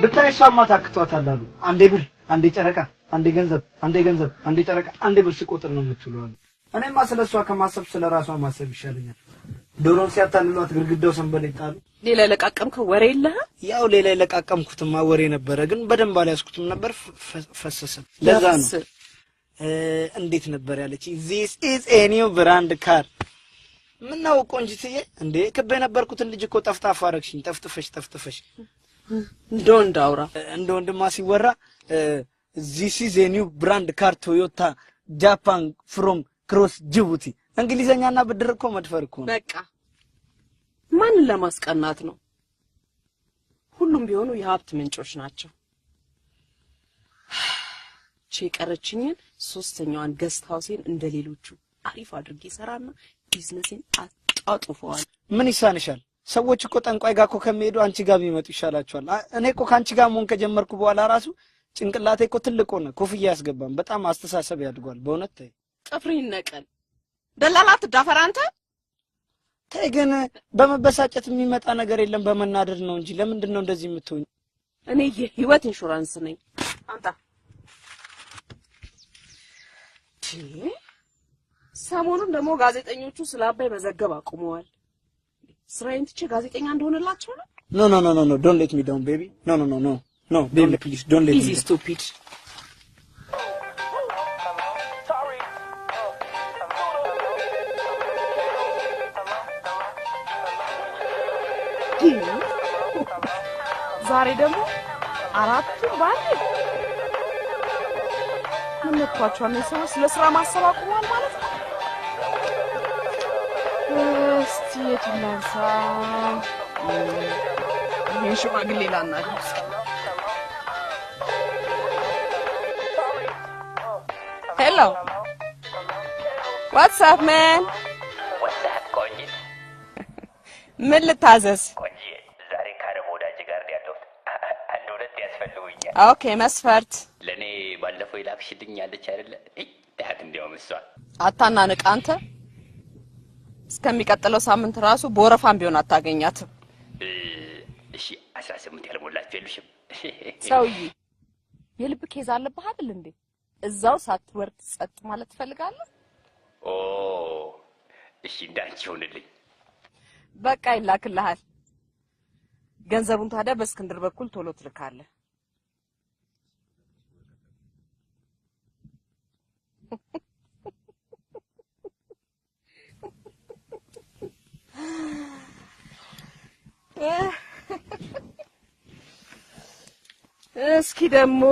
ብታይሷማ ታክቷታል አሉ። አንዴ ብር አንዴ ጨረቃ አንዴ ገንዘብ አንዴ ጨረቃ አንዴ ብር ሲቆጥር ነው የምትውለው። እኔማ ስለሷ ከማሰብ ስለራሷ ማሰብ ይሻለኛል። ዶሮን ሲያታልሏት ግርግዳው ሰንበል ይጣሉ። ሌላ ለቃቀምከው ወሬ የለህ? ያው ሌላ ለቃቀምኩትማ ወሬ ነበረ፣ ግን በደንብ አልያዝኩትም ነበር። ፈሰሰ። ለዛ ነው እንዴት ነበር ያለች? this is a new brand car። ምነው ቆንጅትዬ እንዴ ክቤ ነበርኩትን ልጅ እኮ ጠፍጣፋ አረግሽኝ። ጠፍጥፈሽ እንደወንዳውራ እንደወንድማ ሲወራ this is a new brand car Toyota Japan from cross Djibouti። እንግሊዘኛና ብድር እኮ መድፈር እኮ ነው። በቃ ማንን ለማስቀናት ነው? ሁሉም ቢሆኑ የሀብት ምንጮች ናቸው። ቼቀረችኝን ሶስተኛዋን ገስት ሃውሴን እንደሌሎቹ አሪፍ አድርጌ ሰራና ቢዝነሴን አጣጥፈዋል። ምን ይሳንሻል? ሰዎች እኮ ጠንቋይ ጋር እኮ ከመሄዱ አንቺ ጋር ቢመጡ ይሻላችኋል። እኔ እኮ ካንቺ ጋር መሆን ከጀመርኩ በኋላ ራሱ ጭንቅላቴ እኮ ትልቅ ሆነ። ኮፍያ ያስገባም በጣም አስተሳሰብ ያድጓል። በእውነት ተይ ጥፍሪን ነቀል ደላላት ዳፈር አንተ ተይ። ግን በመበሳጨት የሚመጣ ነገር የለም በመናደድ ነው እንጂ ለምንድን ነው እንደዚህ የምትሆኝ? እኔ የህይወት ኢንሹራንስ ነኝ። አንተ ሰሞኑን ደግሞ ጋዜጠኞቹ ስለ አባይ መዘገብ አቁመዋል። ስራዬን ትቼ ጋዜጠኛ እንደሆነላችሁ ነው? No, don't let me down baby. No, baby please don't let me down. Easy stupid. ዛሬ ደግሞ አራቱ ባል ምን ልኳቸው ነው? ስለ ስራ ማሰብ አቁመዋል ማለት ነው። እስቲ የትላንሳ የሽማግሌ ላናግርስ። Hello. What's up, man? What's up, ቆንጂት? ምን ልታዘዝ? ቆንጂት ዛሬ ካረም ወዳጅ ጋር ያለው አንድ ሁለት ያስፈልጉኛል። ኦኬ መስፈርት ለኔ ባለፈው ይላክሽልኝ ያለች አይደለ? ታት እንዲያውም እሷ አታናንቅ አንተ። እስከሚቀጥለው ሳምንት ራሱ በወረፋም ቢሆን አታገኛትም። እሺ 18 ያልሞላችሁ የሉሽም? ሰውዬ የልብ ኬዝ አለብህ አይደል እንዴ? እዛው ሳትወርድ ጸጥ ማለት ትፈልጋለህ? ኦ እሺ እንዳንቺ ሆነልኝ። በቃ ይላክልሃል። ገንዘቡን ታዲያ በእስክንድር በኩል ቶሎ ትልካለህ። እስኪ ደግሞ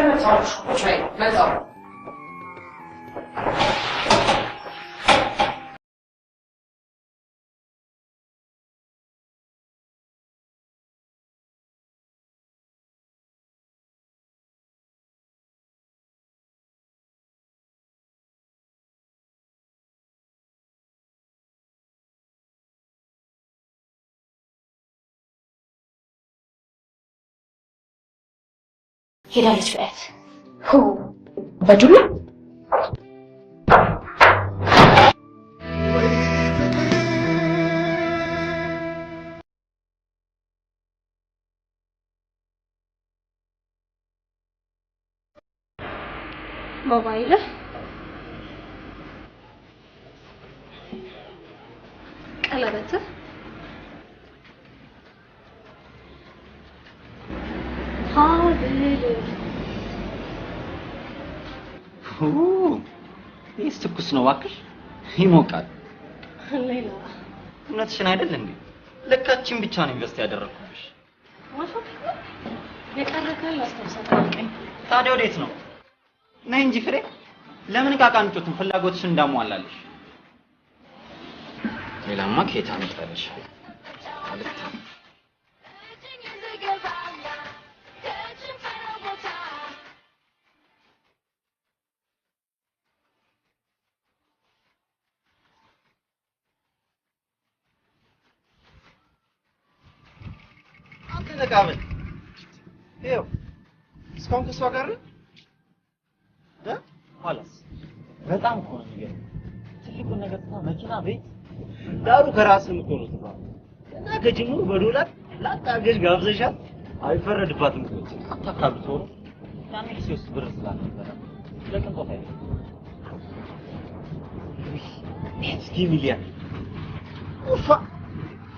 መጣሁ ቁጭይ መጣሁ ሄዳለች ፍቅረት በዱላ ሞባይል ቀለበት ይሄስ ትኩስ ነው እባክሽ ይሞቃል ሌላ እውነትሽን አይደል እንዴ ለካችን ብቻ ነው ኢንቨስት ያደረኩብሽ ማሾክ የቀረከል አስተውሰታለኝ ታዲያ ወዴት ነው ነይ እንጂ ፍሬ ለምን ቃቃንጮትን ፍላጎትሽ እንዳሟላልሽ ሌላማ ከየት አመጣለሽ ማለት ተቃበል ይኸው እስካሁን ከሷ ጋር ኋላስ በጣም እኮ ነው የሚገርም ትልቁን ነገር መኪና ቤት ዳሩ ከራስህ እኮ ነው ተባለ እና ከጅምሩ በዶላር ላጣገሽ ጋብዘሻት አይፈረድባትም እኮ አታካብቶ ያኔ ሲወስ ብር ስላልነበረ ለቅንጦት አይደለም እስኪ ሚሊዮን ኡፋ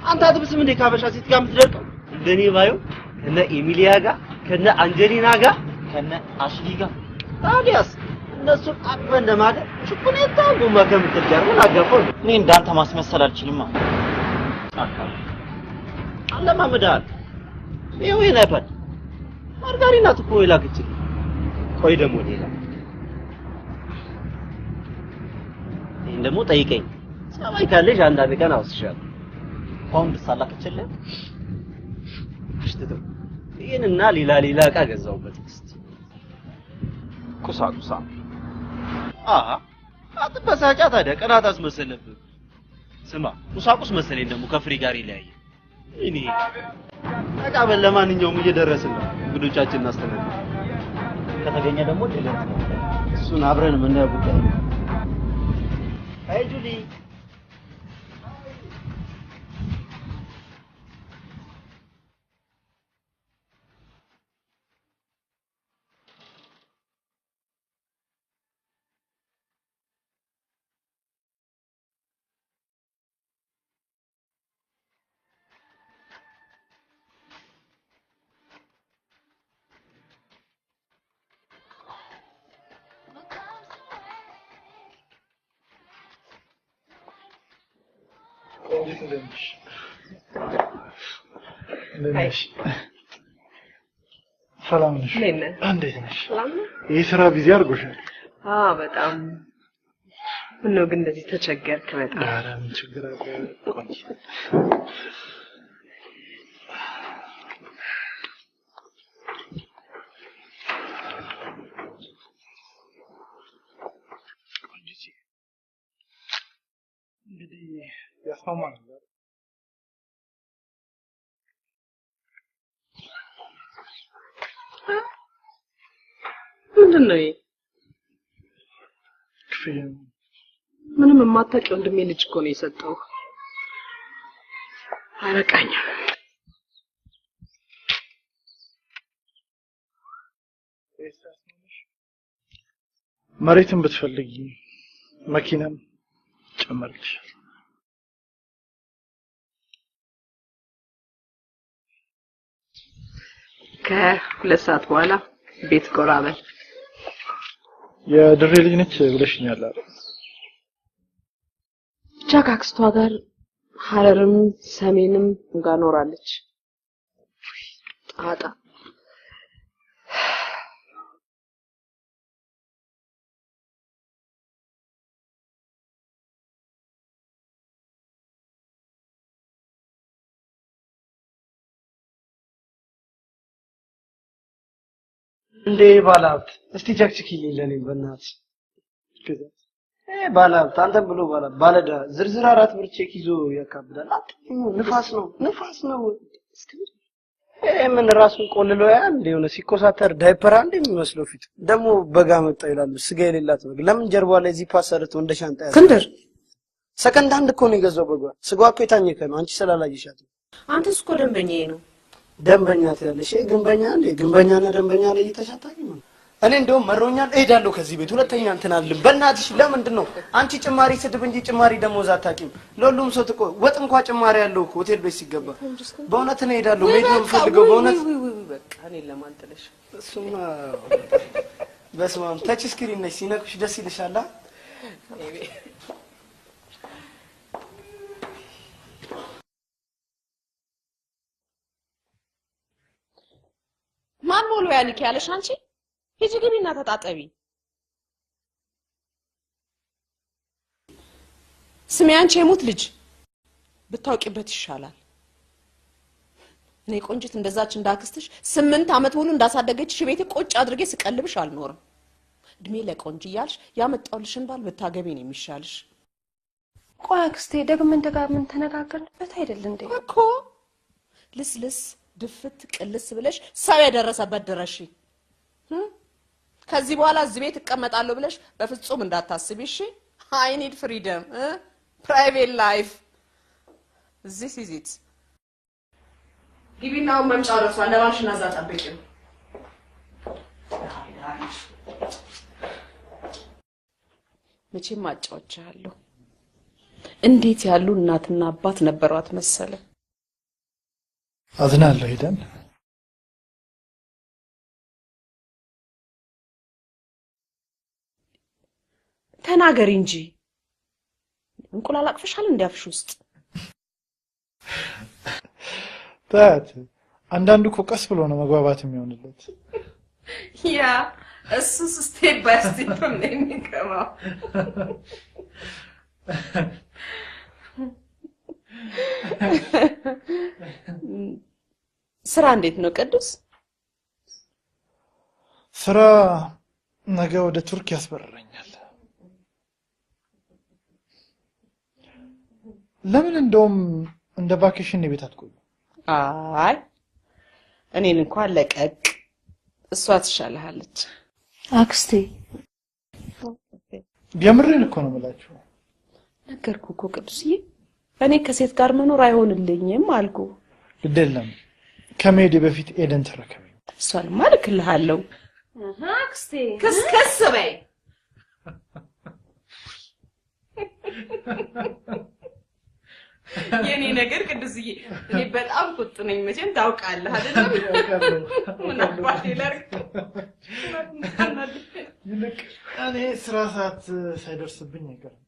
አንተ አትብስም እንደ ካበሻ ሴት ጋር የምትደርቀው እንደኔ ባየው ከነ ኤሚሊያ ጋር ከነ አንጀሊና ጋር ከነ አሽሊ ጋር ታዲያስ እነሱ አቅፈ እንደማደር ችኩኔታ ጎማ ከምትል ጋር ምን አገባው እኔ እንዳንተ ማስመሰል አልችልማ አለማመዳል ይሄው ይነፈል ማርጋሪና ትኮ ይላክችል ቆይ ደግሞ ሌላ ይሄን ደግሞ ጠይቀኝ ሰማይ ካለሽ አንዳንድ ቀን አውስሻለሁ ፓውንድ ሳላክችልህ አሽተው ይሄንና ሌላ ዕቃ ገዛውበት እስቲ ቁሳቁሳ አትበሳጫ ታዲያ ቀናት አስመሰለብህ ስማ ቁሳቁስ መሰለኝ ደግሞ ከፍሪ ጋር ይለያየ እኔ ተቃበል ለማንኛውም እየደረስን ነው እንግዶቻችንን እናስተናግድ ከተገኘ ደግሞ ድለት ነው እሱን አብረን የምናየው ጉዳይ ነው አይ ጁሊ ሰላም ነሽ? እንዴት ነሽ? የሥራ ቢዚ አድርጎሻል? በጣም ምነው ግን እንደዚህ ተቸገርክ በጣም? ኧረ ምን ችግር አለ? ቆንጆ እንግዲህ ያስማማል ምንድን ነው ይሄ? ክፍያ ምንም የማታውቂው ወንድሜ ልጅ እኮ ነው የሰጠው። አይበቃኝም። መሬትን ብትፈልጊ መኪናም ጨመርልሻል። ከሁለት ሰዓት በኋላ ቤት ቆራበል። የድሬ ልጅ ነች ብለሽኛል አይደል? ብቻ ከአክስቷ ጋር ሐረርም ሰሜንም ጋር ኖራለች። ጣጣ እንዴ ባላብት እስቲ ቸክችክልኝ ለኔ በእናትሽ ባላብት አንተም ብሎ ባለዳ ዝርዝር 4 ብር ቼክ ይዞ ያካብዳል ንፋስ ነው እስቲ ምን ራሱን ቆልሎ ያ እንደ ሆነ ሲኮሳተር ዳይፐር አንድ የሚመስለው ፊት ደግሞ በጋ መጣ ይላሉ ስጋ የሌላት ነው ለምን ጀርባው ላይ እዚህ ፓሰርቶ እንደ ሻንጣ ያዘ ክንድር ሰከንድ አንድ እኮ ነው የገዛው በጋ ስጋው እኮ የታኘከ ነው አንቺ ስላላየሻት አንተስ እኮ ደንበኛዬ ነው ደንበኛ ትያለሽ ግንበኛና ደንበኛ ላይ ተሻታቂ ነው እኔ እንደውም መሮኛል እሄዳለሁ ከዚህ ቤት ሁለተኛ እንትን አልልም በእናትሽ ለምንድን ነው አንቺ ጭማሪ ስድብ እንጂ ጭማሪ ደሞዝ አታቂም ለሁሉም ሰው ትቆ ወጥ እንኳን ጭማሪ ያለው ሆቴል ቤት ሲገባ በእውነት ነው እሄዳለሁ ሜድ ነው ፈልገው በእውነት በቃ እኔ ለማንጠለሽ እሱማ በስማም ታች ስክሪን ነሽ ሲነኩሽ ደስ ይልሻል ማን ሞሎ ያልክ ያለሽ አንቺ ሂጂ ግቢና ተጣጣቢ ስሚ አንቺ የሙት ልጅ ብታውቂበት ይሻላል እኔ ቆንጂት እንደዛች እንዳክስትሽ 8 አመት ሙሉ እንዳሳደገችሽ ቤት ቁጭ አድርጌ ስቀልብሽ አልኖርም እድሜ ለቆንጂ ያልሽ ያመጣውልሽን ባል ብታገቢ ነው የሚሻልሽ ቆይ አክስቴ ደግመን ደጋግመን ተነጋገርንበት አይደል እንዴ እኮ ልስልስ ድፍት ቅልስ ብለሽ ሰው የደረሰበት ድረሽ ከዚህ በኋላ እዚህ ቤት እቀመጣለሁ ብለሽ በፍጹም እንዳታስቢ እሺ I need freedom private life this is it ግቢና መምጫው ደርሷል ለባልሽና እዛ ጠብቂው መቼም አጫውቻለሁ እንዴት ያሉ እናትና አባት ነበሯት መሰለ አዝናለሁ ሄደን ተናገሪ እንጂ እንቁላል አቅፈሻል እንዲያፍሽ ውስጥ ታት አንዳንዱ እኮ ቀስ ብሎ ነው መግባባት የሚሆንለት ያ እሱ ስቴፕ ባይ ስቴፕ ነው የሚገባው ስራ እንዴት ነው ቅዱስ ስራ ነገ ወደ ቱርክ ያስበረኛል ለምን እንደውም እንደ ቫኬሽን ቤት አትቆዩ አይ እኔን እንኳን ለቀቅ እሷ ትሻለሃለች አክስቴ የምሬን እኮ ነው የምላችሁ ነገርኩ እኮ ቅዱስዬ እኔ ከሴት ጋር መኖር አይሆንልኝም አልኩ ግዴለም ከመሄዴ በፊት ኤደን ተረከበኝ እሷን ማልክልሃለሁ አክስቴ ከስከስ በይ የኔ ነገር ቅዱስዬ እኔ በጣም ቁጥ ነኝ መቼም ታውቃለህ አይደል ምን አባቴ ላርክ ይልቅ እኔ ስራ ሰዓት ሳይደርስብኝ አይቀርም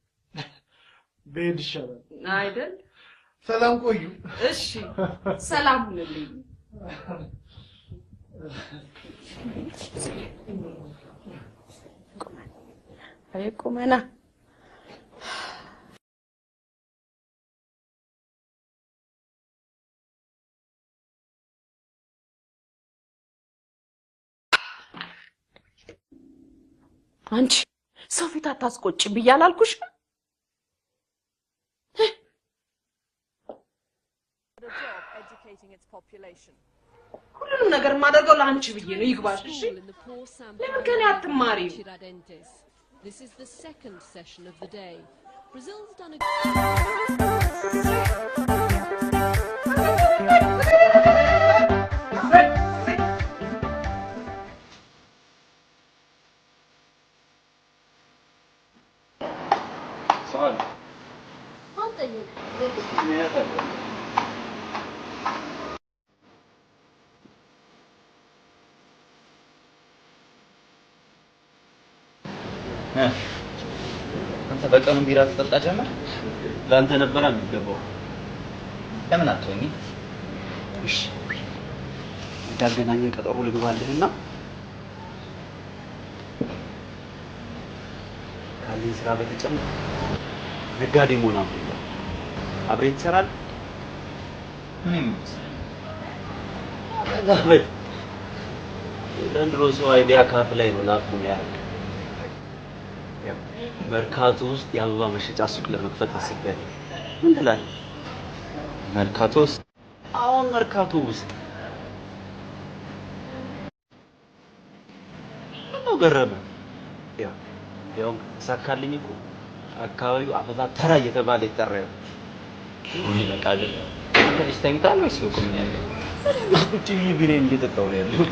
በሄድ ይሻላል አይደል ሰላም ቆዩ እሺ ሰላም ሁንልኝ አይቆመና አንቺ ሰው ፊት አታስቆጭ ብያላልኩሽ ሁሉንም ነገር ማደርገው ለአንቺ ብዬ ነው ይግባሽ እሺ ለምን ከኔ አትማሪ This is the second session of the day. Brazil's done a Sorry. አንተ አንተ በቀኑ ቢራ ተጠጣ ጀመር ላንተ ነበር የሚገባው ለምን አትሆኚ እሺ እንዳገናኘን ቀጠሮ ልግባልህና ካለኝ ስራ በተጨማሪ ነጋዴ መሆን አብሬ ትሰራለህ ምንም ዘንድሮ ሰው አይዲያ ካፍ ላይ ነው ላኩኝ ያለ መርካቶ ውስጥ የአበባ መሸጫ ሱቅ ለመክፈት አስቤያለሁ። ምን ትላለህ? መርካቶ ውስጥ? አሁን መርካቶ ውስጥ ነው ገረመ። ያው ሳካልኝ እኮ አካባቢው አበባ ተራ እየተባለ ይጠራል። ወይ በቃ አይደል? አንተስ ተኝታል ወይስ ሱቁም ነው ያለው? ቁጭ ብዬ ቢሬን እየጠጣሁ ነው ያለው።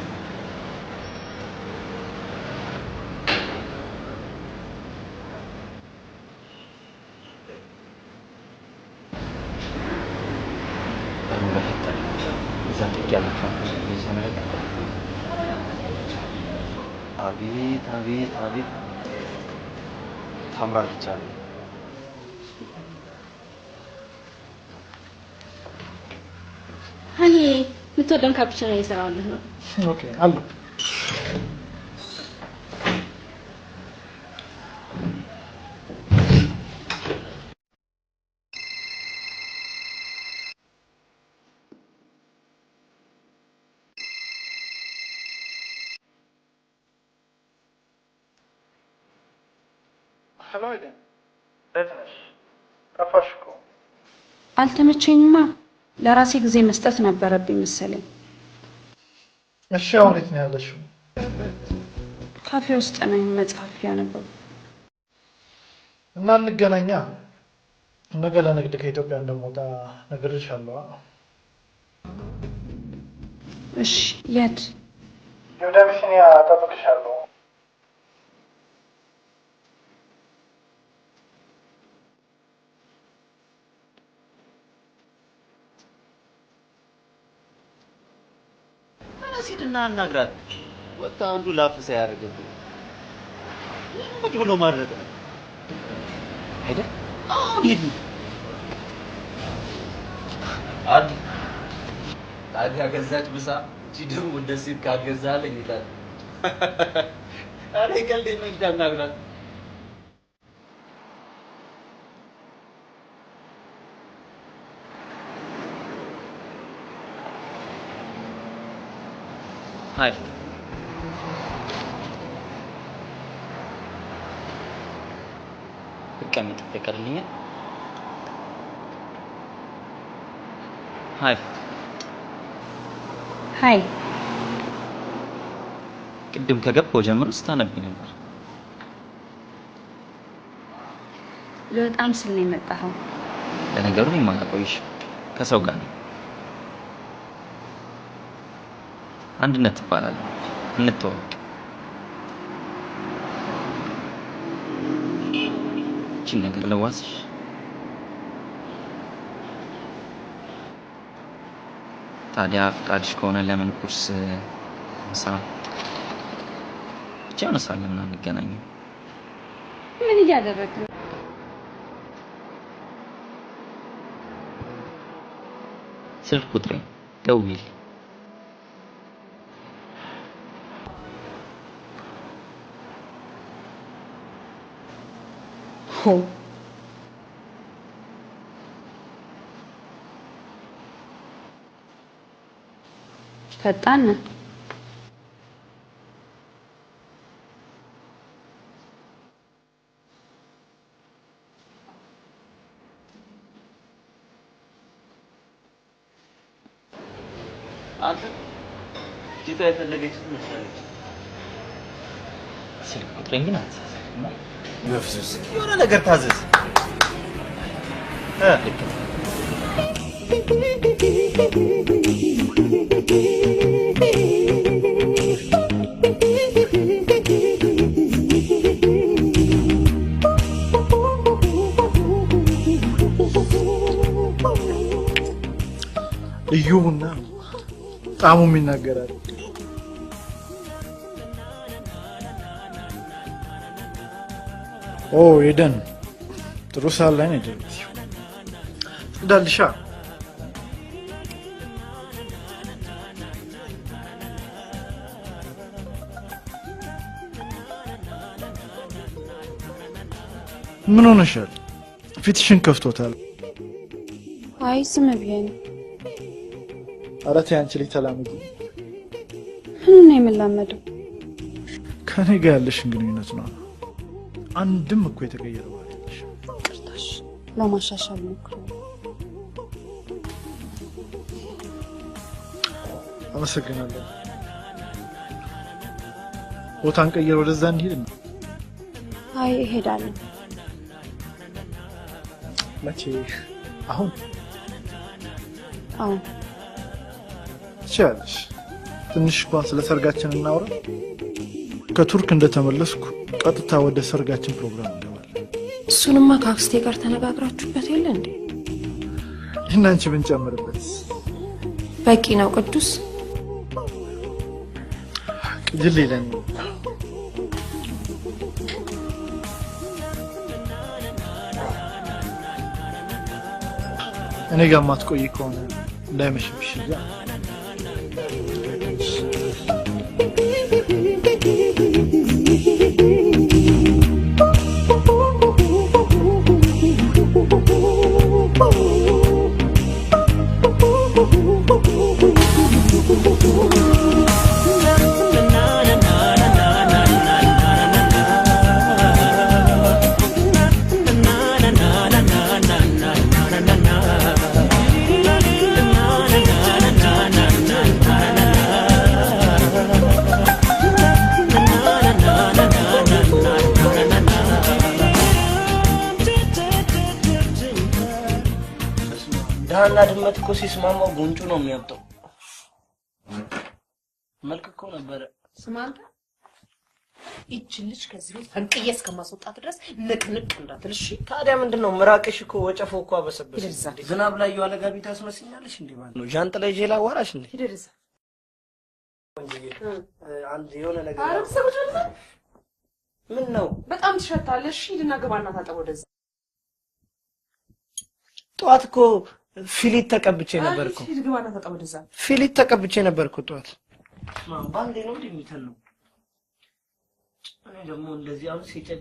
አቤት ታምራለች አለ። ሀኒ የምትወደውን ካፕቺኖ እየሰራሁልህ ነው። ኦኬ አሉ ሄሎ አይደል? ለትነሽ ጠፋሽ እኮ። አልተመቸኝማ። ለራሴ ጊዜ መስጠት ነበረብኝ መሰለኝ። እሺ አሁን የት ነው ያለሽው? ካፌ ውስጥ ነኝ፣ መጽሐፍ ያነበብኩ። እና እንገናኛ። ነገ ለንግድ ከኢትዮጵያ እንደምወጣ ነግሬሻለሁ። እሺ የት? ወደ አቢሲኒያ እጠብቅሻለሁ። ሲድና አናግራት። ወጣ አንዱ ላፍሳ ያደርግብኝ ምን ብሎ ማድረግ ነው አይደል? ሂድ አድ ታዲያ ገዛች ብሳ እቺ ደግሞ እንደዚህ ካገዛለኝ ይላል። አሬ ቀልድ ነው እንዳናግራት። Hi. Kami terpikir ni ya. Hi. Hi. ቅድም ከገባው ጀምሮ ስታነቢ ነበር። በጣም ስል ነው የመጣኸው። ለነገሩ እኔም አላቆይሽ ከሰው ጋር ነው። አንድነት ይባላል። እንተዋወቅ። እቺን ነገር ለዋስሽ ታዲያ ፍቃድሽ ከሆነ ለምን ቁርስ ምሳ ብቻ ነው ሳለና እንገናኝ። ምን እያደረግህ ነው? ስልክ ቁጥሬ ደውዪልኝ። ፈጣን ነህ። አንተ ጌታ የፈለገች ትመስላለች። ስልክ ቁጥሬን ግን አትሳሳትም። ነፍሱስ የሆነ ነገር ታዘዝ። ልዩ ቡና ጣዕሙም ይናገራል። ኦ ኤደን ጥሩ ሰዓት ላይ ነው የደረስሽው። እንዳልሻ ምን ሆነሻል? ፊትሽን ከፍቶታል። አይ ዝም ብዬ ነው። ኧረ ተይ አንቺ ልጅ ተላመጂ። ምን ነው የምላመደው? ከኔ ጋር ያለሽ ግንኙነት ነው። አንድም እኮ የተቀየረ አይደለሽ። ቅርታሽ ለማሻሻል ሞክሩ። አመሰግናለሁ። ቦታን ቀይር ወደዛ እንሂድ። አይ እሄዳለሁ። መቼ? አሁን? አሁን ትችያለሽ። ትንሽ እንኳን ስለ ሰርጋችን እናውራ። ከቱርክ እንደተመለስኩ ቀጥታ ወደ ሰርጋችን ፕሮግራም እንገባለን። እሱንማ ከአክስቴ ጋር ተነጋግራችሁበት የለ እንዴ? እናንቺ ብንጨምርበት በቂ ነው። ቅዱስ ቅጅል ይለን እኔ ጋር ማትቆይ ከሆነ እንዳይመሽብሽ ያ ዳና ድመት እኮ ሲስማማው ጉንጩ ነው የሚያብጠው። መልክ እኮ ነበር። ስማንተ እቺ ልጅ ከዚህ ቤት ፈንቅዬ እስከማስወጣት ድረስ ንቅንቅ እንዳትልሽ። ታዲያ ምንድነው? ምራቅሽ እኮ ወጨፎ እኮ አበሰበሰ። ዝናብ ላይ የዋለ ጋቢ ታስመስኛለሽ እንዴ? ማለት ነው። ዣንጥላ ይዤ ላዋራሽ እንዴ? ይደርሳ አንድ የሆነ ነገር አረብ ሰብጀለ ምን ነው? በጣም ትሸታለሽ። ሂድና ግባና ታጠብ ወደዛ። ጧት እኮ ፊሊት ተቀብቼ ነበርኩ። ሂድ ግባና ታጠብ ወደዛ። ፊሊት ተቀብቼ ነበርኩ ጧት። ባንዴ ነው እንደሚተን ነው። እኔ ደግሞ እንደዚህ አሁን ሲጨቅ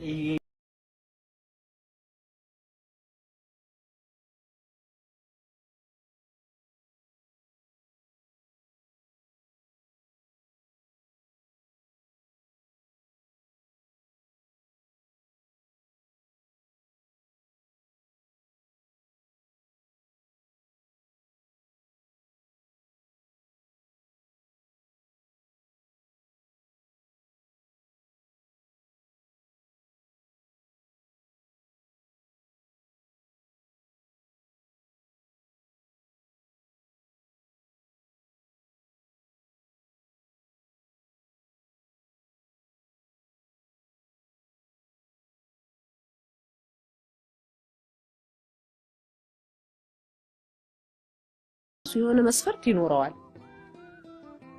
የሆነ መስፈርት ይኖረዋል።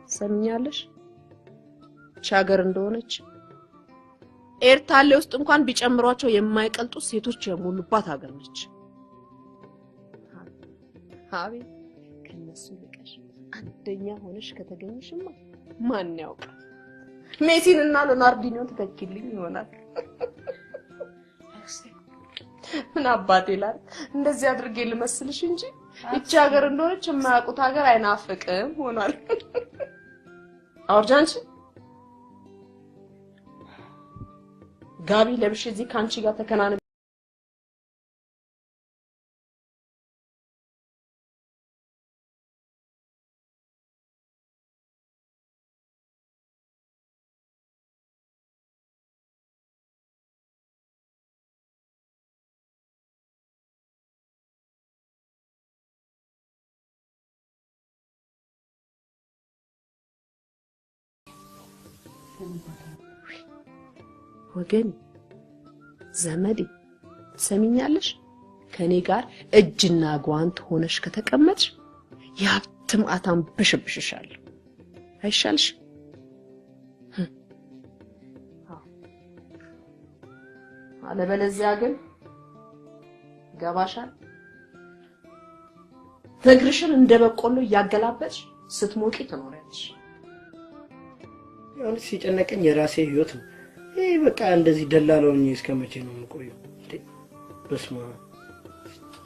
ሰምኛለሽ? ሻገር እንደሆነች ኤርታሌ ውስጥ እንኳን ቢጨምሯቸው የማይቀልጡ ሴቶች የሞሉባት ሀገር ነች። አቤት ከነሱ ልቀሽ አንደኛ ሆነሽ ከተገኘሽማ ማን ያውቃል? ሜሲንና ሎናርዲኒዮን ተተኪልኝ ይሆናል። ምን አባቴ ላል እንደዚህ አድርጌ ልመስልሽ እንጂ እቺ ሀገር እንደሆነች የማያውቁት ሀገር አይናፍቅም ሆኗል። አውርጃንቺ ጋቢ ለብሽ እዚህ ካንቺ ጋር ተከናነ ወገን ዘመዴ ሰሚኛለሽ? ከኔ ጋር እጅና ጓንት ሆነሽ ከተቀመጥሽ ያብትም አታም ብሽብሽሻለሁ። አይሻልሽ? አለበለዚያ ግን ገባሻል? እግርሽን እንደ በቆሎ ያገላበጥሽ ስትሞቂ ትኖሪያለሽ። ያው ሲጨነቀኝ የራሴ ህይወት ነው። ይሄ በቃ እንደዚህ ደላላውኝ እስከመቼ ነው የምቆየው? በስማ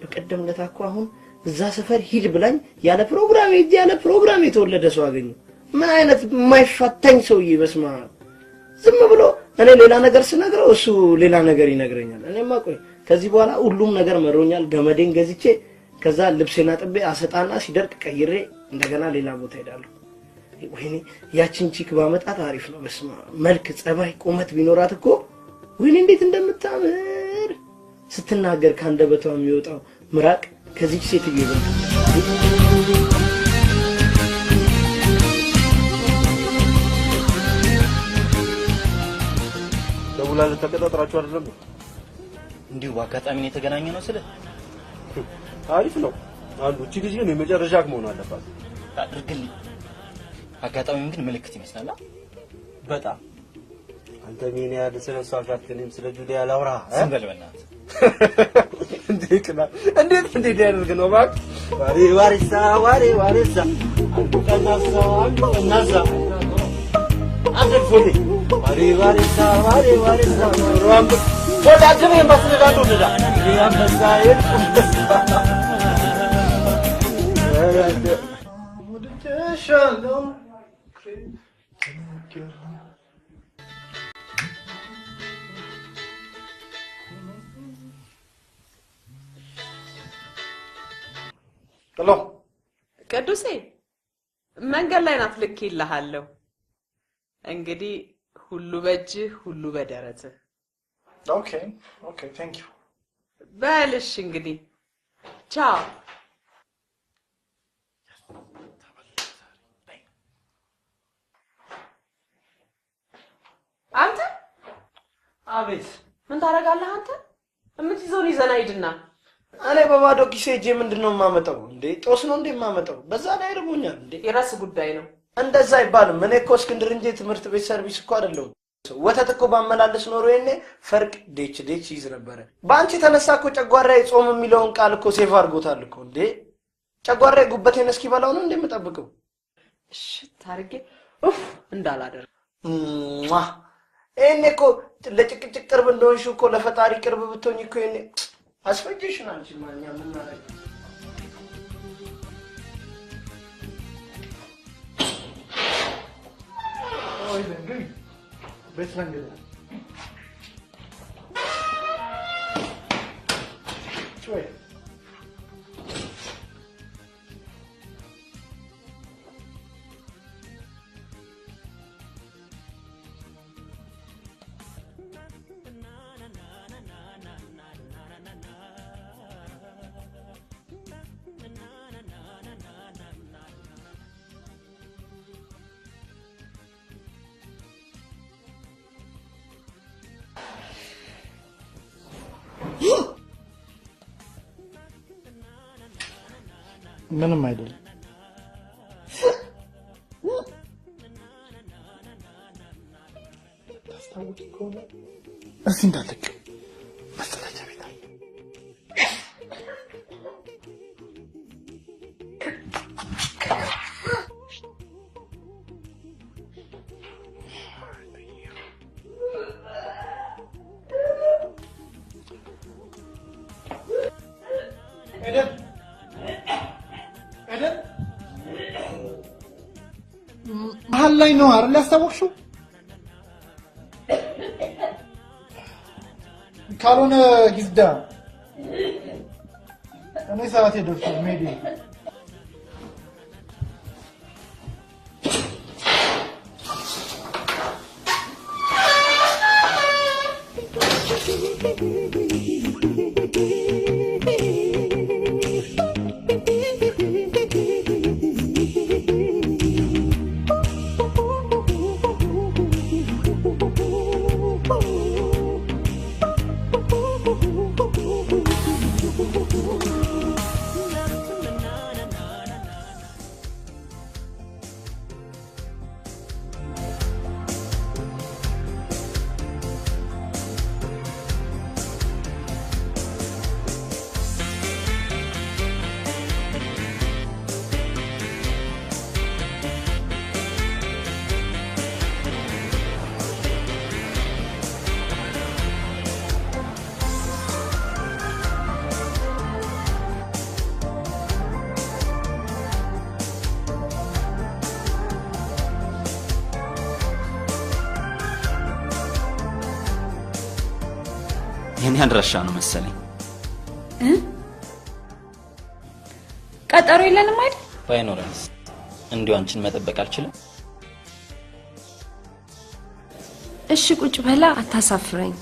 በቀደም ለታ እኮ አሁን እዛ ሰፈር ሂድ ብላኝ ያለ ፕሮግራም ሂድ ያለ ፕሮግራም የተወለደ ሰው አገኘ። ምን አይነት የማይፈተኝ ሰውዬ በስማ ዝም ብሎ እኔ ሌላ ነገር ስነግረው እሱ ሌላ ነገር ይነግረኛል። እኔማ ቆይ ከዚህ በኋላ ሁሉም ነገር መሮኛል። ገመዴን ገዝቼ ከዛ ልብሴና ጥቤ አሰጣና ሲደርቅ ቀይሬ እንደገና ሌላ ቦታ ሄዳለሁ። ወይኔ ያቺን ቺክ ባመጣት አሪፍ ነው። በስማ መልክ፣ ጸባይ፣ ቁመት ቢኖራት እኮ ወይኔ እንዴት እንደምታምር ስትናገር ካንደበቷ የሚወጣው ምራቅ ከዚህ ሴትዮ ይበልጣል። ደውላለ ተቀጣጥራችሁ አይደለም? እንዲሁ በአጋጣሚ ነው የተገናኘነው ስለ አሪፍ ነው አንዱ እቺ ልጅ ግን የመጨረሻ መሆን አለባት። አድርግልኝ። አጋጣሚው ግን ምልክት ይመስላል። በጣም አንተ ምን ያህል ስለሷ ጋትንም ስለ ጁሊያ ላውራ ዝም በል በእናትህ። እንዴት ያደርግ ነው ባክ? ዋሪሳ አንዱ ቀናሳ አደርፎኝ ዋሪሳ ሮምብ ወዳጅም የማስረዳቱ እንደዛ ያመሳየት ወደሻለው ሄሎ ቅዱሴ መንገድ ላይ ናት። ልክ ይልሃለሁ። እንግዲህ ሁሉ በእጅህ ሁሉ በደረትህ። ኦኬ ታንክ ዩ በልሽ እንግዲህ ቻው። አንተ አቤት ምን ታደርጋለህ አንተ? የምትይዘውን ይዘና ሂድና። እኔ በባዶ ኪሴ እጄ ምንድነው የማመጣው እንዴ? ጦስ ነው እንዴ የማመጣው? በዛ ላይ እርቦኛል እንዴ። የራስ ጉዳይ ነው። እንደዛ አይባልም። እኔ እኮ እስክንድር እንጂ ትምህርት ቤት ሰርቪስ እኮ አይደለሁም። ወተት እኮ ባመላለስ ኖሮ የኔ ፈርቅ ዴች ይዝ ነበረ። በአንቺ ተነሳ እኮ ጨጓራዬ ጾም የሚለውን ቃል እኮ ሴቭ አድርጎታል እኮ እንዴ። ጨጓራዬ ጉበቴን እስኪበላው ነው እንደምጠብቀው። እሺ ታርጌ እንዳላደርግ እኔ እኮ ለጭቅጭቅ ቅርብ እንደሆንሽ እኮ ለፈጣሪ ቅርብ ብትሆኝ እኮ እኔ አስፈጅሽን አንቺ ማኛ ምን ማለት ኦይ ለንገሪ ቤት ለንገሪ ቾይ ምንም አይደለም። ታስታውቂ ከሆነ እዚህ እንዳለቅ መጸዳጃ ቤት አለ። መሀል ላይ ነው አይደል ያስታወቅሽው? ካልሆነ ሂዝዳ እኔ ሰዓቴ ደርሷል መሄዴ። አድራሻ ነው መሰለኝ። ቀጠሮ የለንም አይደል? ባይኖርስ እንዲሁ አንቺን መጠበቅ አልችልም። እሺ ቁጭ በላ፣ አታሳፍረኝ።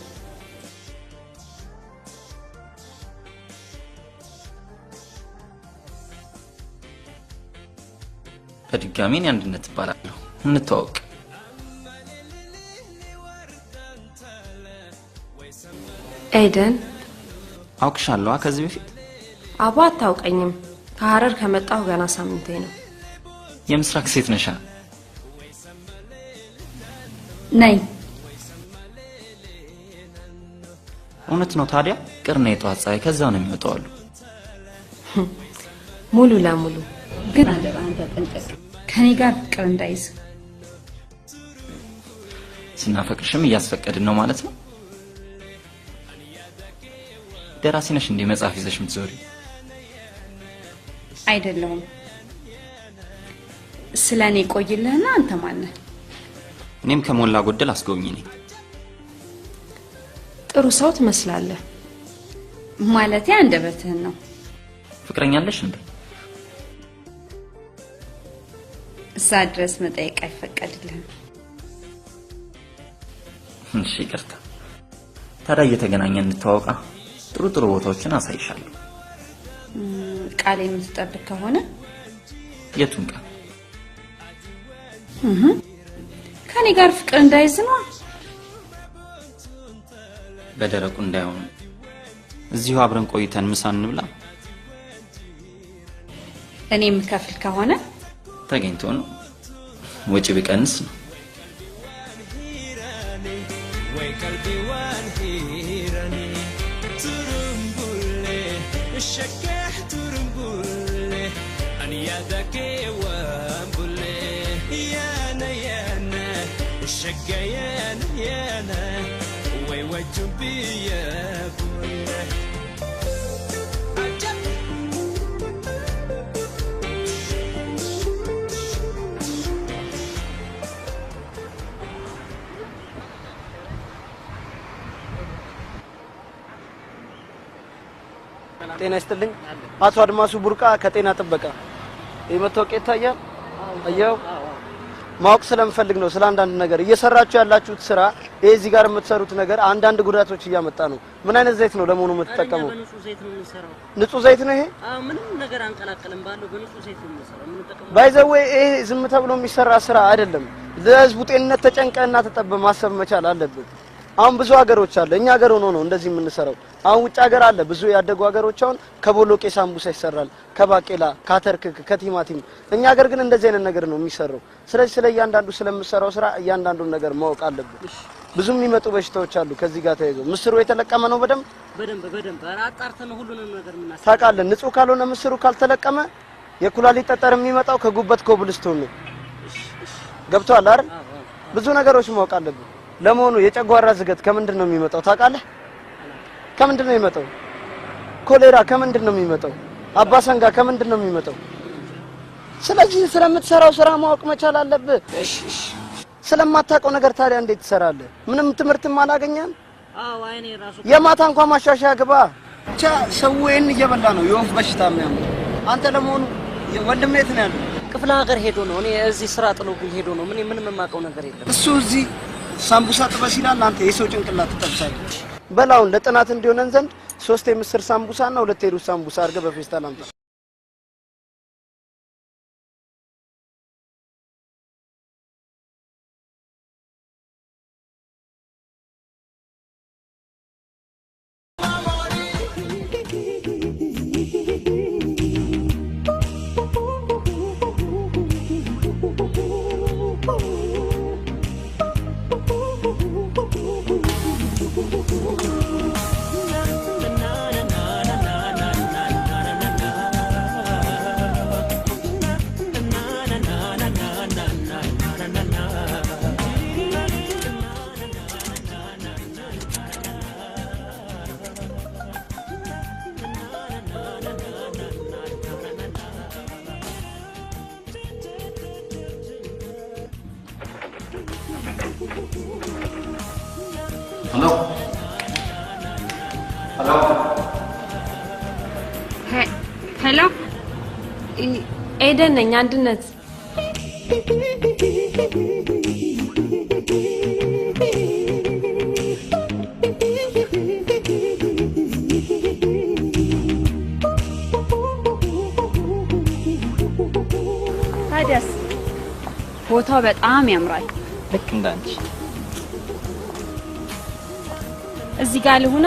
በድጋሚ እኔ አንድነት እባላለሁ። እንተዋወቅ። ኤደን። አውቅሻለሁ ከዚህ በፊት? አባ አታውቀኝም። ከሐረር ከመጣሁ ገና ሳምንቴ ነው። የምስራቅ ሴት ነሻ? ነኝ። እውነት ነው ታዲያ? ቅርና የጧት ፀሐይ ከዛ ነው የሚወጣው አሉ። ሙሉ ለሙሉ ግን አንተ ጠንቀቅ፣ ከኔ ጋር ፍቅር እንዳይዝ። ስናፈቅርሽም እያስፈቀድን ነው ማለት ነው። ደራሲ ነሽ እንዴ መጽሐፍ ይዘሽ የምትዞሪ? አይደለም። ስለኔ ቆይልህና አንተ ማን ነህ? እኔም ከሞላ ጎደል አስጎብኝ ነኝ። ጥሩ ሰው ትመስላለህ። ማለቴ አንደበትህን ነው። ፍቅረኛለሽ እንዴ? እዛ ድረስ መጠየቅ አይፈቀድልህም። እሺ ይቅርታ። ታዲያ እየተገናኘን እንተዋወቃ። ጥሩ ጥሩ ቦታዎችን አሳይሻለሁ። ቃል የምትጠብቅ ከሆነ የቱን ቃል? ከኔ ጋር ፍቅር እንዳይዝ ነው። በደረቁ እንዳይሆን እዚሁ አብረን ቆይተን ምሳ እንብላ። እኔ የምከፍል ከሆነ ተገኝቶ ነው። ወጪ ቢቀንስ ነው። ጤና ይስጥልኝ። አቶ አድማሱ ቡርቃ ከጤና ጥበቃ። የመታወቂያ ይታያል? አየው። ማወቅ ስለምፈልግ ነው ስለ አንዳንድ ነገር እየሰራችሁ ያላችሁት ስራ። እዚህ ጋር የምትሰሩት ነገር አንዳንድ ጉዳቶች እያመጣ ነው። ምን አይነት ዘይት ነው ለመሆኑ የምትጠቀመው? በንጹህ ዘይት ነው የምንሰራው። ንጹህ ዘይት ነው ይሄ? አዎ፣ ምንም ነገር አንቀላቀልም። ባለው በንጹህ ዘይት ነው የምንሰራው። ምን ተጠቀሙ? ባይዘው ይሄ ዝም ተብሎ የሚሰራ ስራ አይደለም። ለህዝቡ ጤንነት ተጨንቀና ተጠበ ማሰብ መቻል አለብን። አሁን ብዙ ሀገሮች አለ፣ እኛ ሀገር ሆኖ ነው እንደዚህ የምንሰራው። አሁን ውጭ ሀገር አለ፣ ብዙ ያደጉ ሀገሮች አሁን ከቦሎቄ ሳምቡሳ ይሰራል፣ ከባቄላ፣ ካተርክክ፣ ከቲማቲም። እኛ ሀገር ግን እንደዚህ አይነት ነገር ነው የሚሰራው። ስለዚህ ስለ እያንዳንዱ ስለምሰራው ስራ እያንዳንዱን ነገር ማወቅ አለብን። ብዙ የሚመጡ በሽታዎች አሉ ከዚህ ጋር ተያይዞ። ምስሩ የተለቀመ ነው በደንብ አጣርተን ሁሉንም ነገር ምናስ ታውቃለህ። ንጹህ ካልሆነ ምስሩ ካልተለቀመ የኩላሊት ጠጠር የሚመጣው ከጉበት ኮብልስቶን ነው። ገብቷል አይደል? ብዙ ነገሮች ማወቅ አለብን። ለመሆኑ የጨጓራ ዝገት ከምንድን ነው የሚመጣው ታውቃለህ? ከምንድን ነው የሚመጣው? ኮሌራ ከምንድን ነው የሚመጣው? አባሰንጋ ከምንድን ነው የሚመጣው? ስለዚህ ስለምትሰራው ስራ ማወቅ መቻል አለብህ። እሺ ስለማታውቀው ነገር ታዲያ እንዴት ትሰራለህ? ምንም ትምህርትም አላገኘህም? አዎ፣ አይኔ ራሱ የማታ እንኳን ማሻሻያ ግባ። ብቻ ሰውን እየበላ ነው የወፍ በሽታ የሚያመጣው። አንተ ለመሆኑ ወንድም የት ነው ያለው? ክፍለ ሀገር ሄዶ ነው። እኔ እዚህ ስራ ጥሎብኝ ሄዶ ነው። ምንም የማውቀው ነገር የለም። እሱ እዚህ ሳምቡሳ ጥበስ ይላል፣ አንተ የሰው ጭንቅላት ትጠብሳለህ። በላውን ለጥናት እንዲሆነን ዘንድ 3 የምስር ሳምቡሳና 2 የሩዝ ሳምቡሳ አድርገህ በፌስታል አምጣ። ሄሎ ኤደን ነኝ አንድነት ታዲያስ ቦታው በጣም ያምራል ልክ እንዳንቺ እዚህ ጋር ልሁና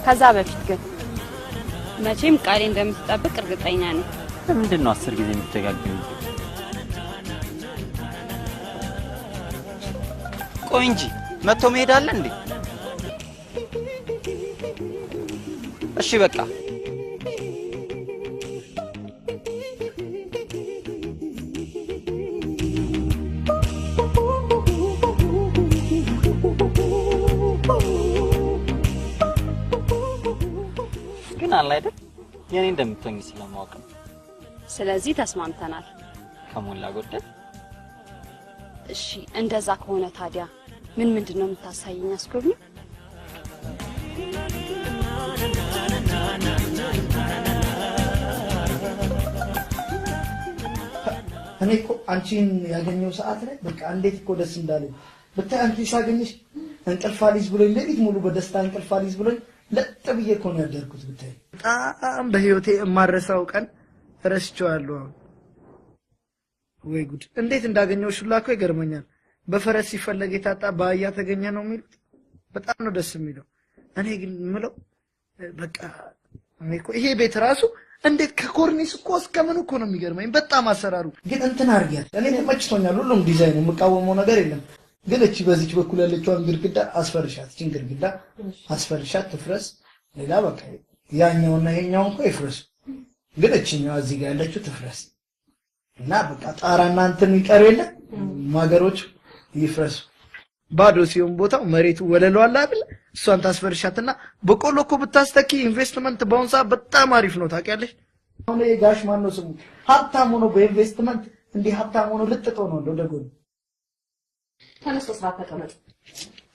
ከዛ በፊት ግን መቼም ቃሌ እንደምትጠብቅ እርግጠኛ ነኝ ለምንድን ነው 10 ጊዜ የምትደጋግሚው ቆይ እንጂ መጥቶ መሄድ አለ እንዴ እሺ በቃ አለ አይደል የኔ እንደምትሆኝ ስለማወቅ ስለዚህ ተስማምተናል ከሞላ ጎደል እሺ እንደዛ ከሆነ ታዲያ ምንድነው የምታሳየኝ አስጎብኝ እኔ እኮ አንቺን ያገኘው ሰዓት ላይ በቃ እንዴት እኮ ደስ እንዳለኝ ብታይ አንቺ ሳገኝሽ እንቅልፍ አልይዝ ብሎኝ ሌሊት ሙሉ በደስታ እንቅልፍ አልይዝ ብሎኝ ለጥብዬ እኮ ነው ያደርኩት ብታይ በጣም በህይወቴ የማረሳው ቀን ረስቼዋለሁ ወይ ጉድ እንዴት እንዳገኘሁሽ ሁላ እኮ ይገርመኛል በፈረስ ሲፈለግ የታጣ በአህያ ተገኘ ነው የሚሉት በጣም ነው ደስ የሚለው እኔ ግን ምለው በቃ እኔ እኮ ይሄ ቤት ራሱ እንዴት ከኮርኒስ እኮ እስከምን እኮ ነው የሚገርመኝ በጣም አሰራሩ ግን እንትን አርጊያት እኔ ተመችቶኛል ሁሉም ዲዛይኑ የምቃወመው ነገር የለም ግን እቺ በዚች በኩል ያለችውን ግድግዳ አስፈርሻት እቺን ግድግዳ አስፈርሻት ትፍረስ ሌላ በቃ ያኛውና ይሄኛው እኮ ይፍረስ ግን እቺኛው እዚህ ጋር ያለችው ትፍረስ እና በቃ ጣራና እንትን ይቀር የለ ማገሮች ይፍረሱ ባዶ ሲሆን ቦታው መሬቱ ወለሉ አለ አይደል እሷን ታስፈርሻትና በቆሎ እኮ ብታስተኪ ኢንቨስትመንት በአሁን ሰዓት በጣም አሪፍ ነው ታውቂያለሽ አሁን የጋሽ ማን ነው ስሙ ሀብታም ሆኖ በኢንቨስትመንት እንዲህ ሀብታም ሆኖ ልጥጦ ነው ወደጎን ተነስቶ ስራ ተቀመጥ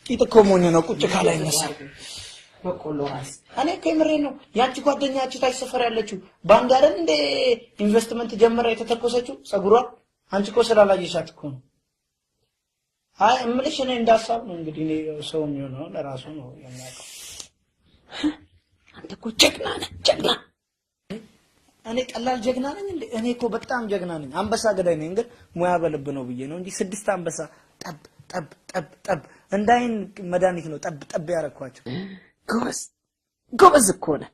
ይጥቆ ሞኝ ነው ቁጭ ካላ ይነሳ በቆሎ ራስ እኔ ከመሬ ነው ያቺ ጓደኛች ታች ሰፈር ያለችው ባንድ አይደል እንደ ኢንቨስትመንት ጀመረ የተተኮሰችው ጸጉሯ አንቺ እኮ ስላላየሻት እኮ ነው አይ እምልሽ እኔ እንዳሳብ ነው እንግዲህ እኔ ሰው ነው ለራሱ ነው የሚያውቀው አንተ እኮ ጀግና ነህ ጀግና እኔ ቀላል ጀግና ነኝ እንዴ እኔ እኮ በጣም ጀግና ነኝ አንበሳ ገዳይ ነኝ ግን ሙያ በልብ ነው ብዬ ነው እንጂ 6 አንበሳ ጠብ ጠብ ጠብ ጠብ እንዳይን መድኃኒት ነው ጠብ ጠብ ያረኳቸው ጎበዝ እኮ ነህ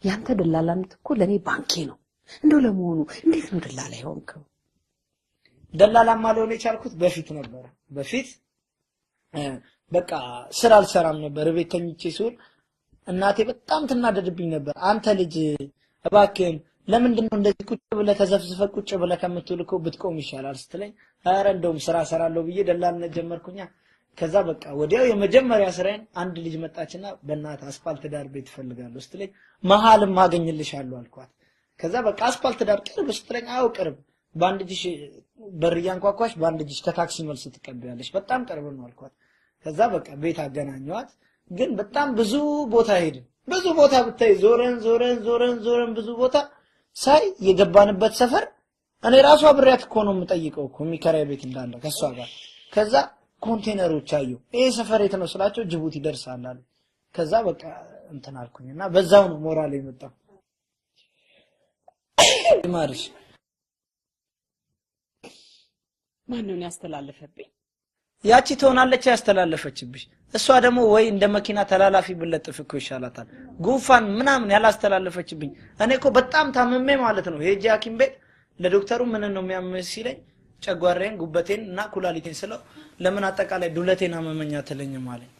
ያንተ ደላላነት እኮ ለኔ ባንኬ ነው እንደው ለመሆኑ እንዴት ነው ደላላ ይሆንከው ደላላማ ለሆነ የቻልኩት በፊት ነበር በፊት በቃ ስራ አልሰራም ነበር ቤት ተኝቼ ስውል እናቴ በጣም ትናደድብኝ ነበር አንተ ልጅ እባክህን ለምንድን ነው እንደዚህ ቁጭ ብለህ ተዘፍዝፈ ቁጭ ብለህ ከምትውልከው ብትቆም ይሻላል ስትለኝ ኧረ እንደውም ስራ ሰራለሁ ብዬ ደላልነት ጀመርኩኛ ከዛ በቃ ወዲያው የመጀመሪያ ስራዬን አንድ ልጅ መጣችና በእናት አስፋልት ዳር ቤት ፈልጋለሁ ስትለኝ መሃልም ማገኝልሻለሁ አልኳት ከዛ በቃ አስፋልት ዳር ቅርብ ስትለኝ አው ቅርብ ባንድ ልጅ በርያን ቋቋሽ ባንድ ልጅ ከታክሲ መልስ ትቀበያለሽ በጣም ቅርብ ነው አልኳት ከዛ በቃ ቤት አገናኘዋት ግን በጣም ብዙ ቦታ ሄድን ብዙ ቦታ ብታይ ዞረን ብዙ ቦታ ሳይ የገባንበት ሰፈር እኔ ራሱ አብሬያት እኮ ነው የምጠይቀው እኮ የሚከራይ ቤት እንዳለ ከሷ ጋር ከዛ ኮንቴነሮች አየሁ ይሄ ሰፈር የት ነው ስላቸው ጅቡቲ ደርሳል አሉ ከዛ በቃ እንትን አልኩኝና በዛው ነው ሞራል የመጣው ማርሽ ማን ነው ያስተላለፈብኝ ያቺ ትሆናለች ያስተላለፈችብሽ እሷ ደግሞ ወይ እንደ መኪና ተላላፊ ብለጥፍ እኮ ይሻላታል ጉንፋን ምናምን ያላስተላለፈችብኝ እኔ እኮ በጣም ታመሜ ማለት ነው ሄጄ ሐኪም ቤት ለዶክተሩ ምን ነው የሚያመኝ ሲለኝ ጨጓራዬን ጉበቴን እና ኩላሊቴን ስለው ለምን አጠቃላይ ዱለቴን አመመኛ ተለኝ ማለት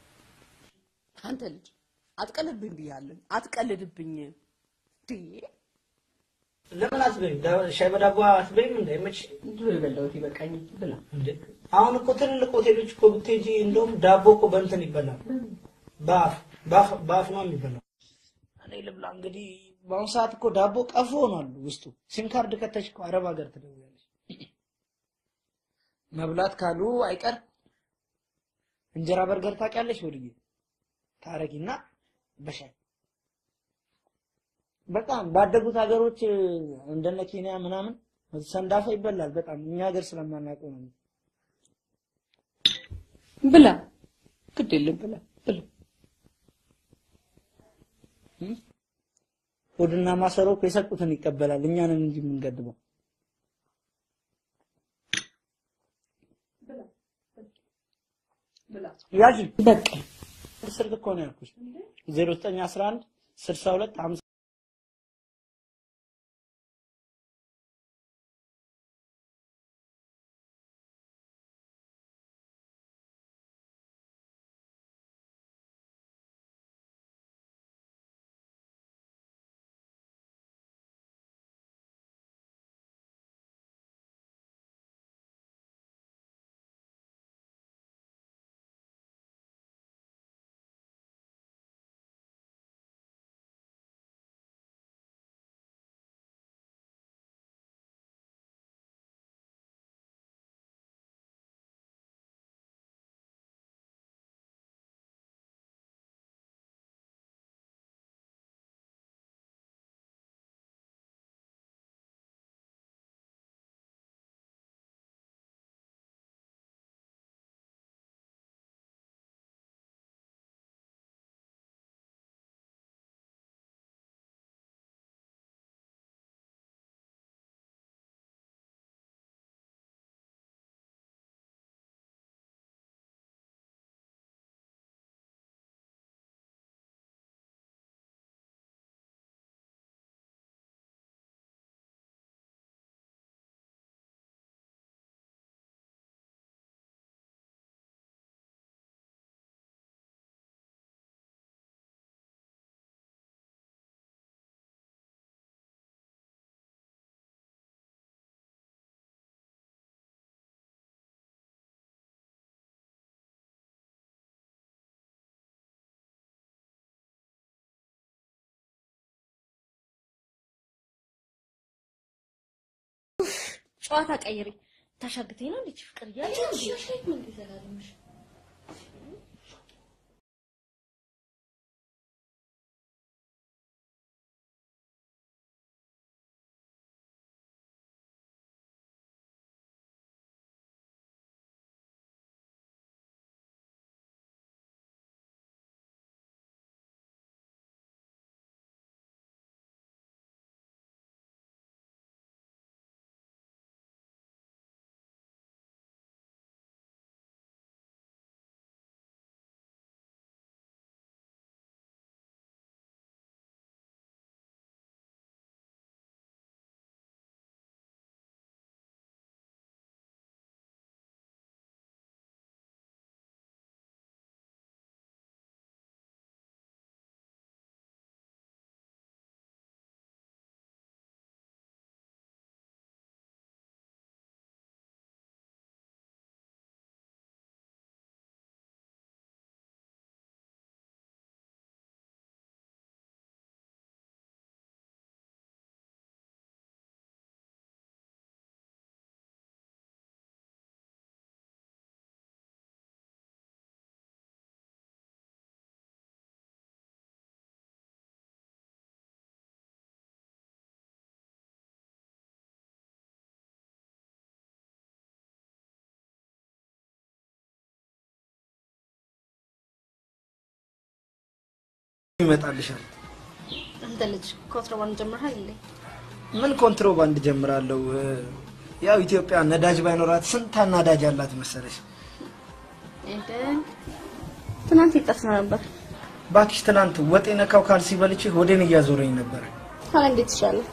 አንተ ልጅ አትቀልድብኝ ብያለሁ አትቀልድብኝ ለምን አትበይም ሻይ በዳቦ አትበይም እንደምች ድሮ የበላሁት ይበቃኝ ብላ እንዴ አሁን እኮ ትልልቅ ሆቴሎች እኮ ብትሄጂ እንደውም ዳቦ እኮ በእንትን ይበላል ባፍ ነው የሚበላው እኔ ልብላ እንግዲህ በአሁኑ ሰዓት እኮ ዳቦ ቀፎ ሆኗል ውስጡ ሲም ካርድ ከተሽ እኮ አረብ ሀገር ትደውያለሽ መብላት ካሉ አይቀር እንጀራ በርገር ታውቂያለሽ ወልዬ ታረጊና በሻይ በጣም ባደጉት ሀገሮች እንደነ ኬንያ ምናምን ሰንዳፋ ይበላል በጣም እኛ ሀገር ስለማናውቀው ነው ብላ ግድ የለም ብላ ብላ ሆድና ማሰሮ የሰጡትን ይቀበላል እኛንን እንጂ የምንገድበው ብላ ያጂ በቃ ስልክ እኮ ነው ያልኩሽ 0911 62 50 ጨዋታ ቀይሪ ታሻግተኝ ነው ልጅ ፍቅር ያለሽ ምን ይዘላልምሽ ይመጣልሻል አንተ ልጅ ኮንትሮባንድ ጀምረሃል እንዴ ምን ኮንትሮባንድ ጀምራለሁ ያው ኢትዮጵያ ነዳጅ ባይኖራት ስንት ነዳጅ አላት መሰለሽ ትናንት ይጠፋ ነበር ባክሽ ትናንት ወጤ ነካው ካልሲ በልቼ ሆዴን እያዞረኝ ነበር ታዲያ እንዴት ይሻላል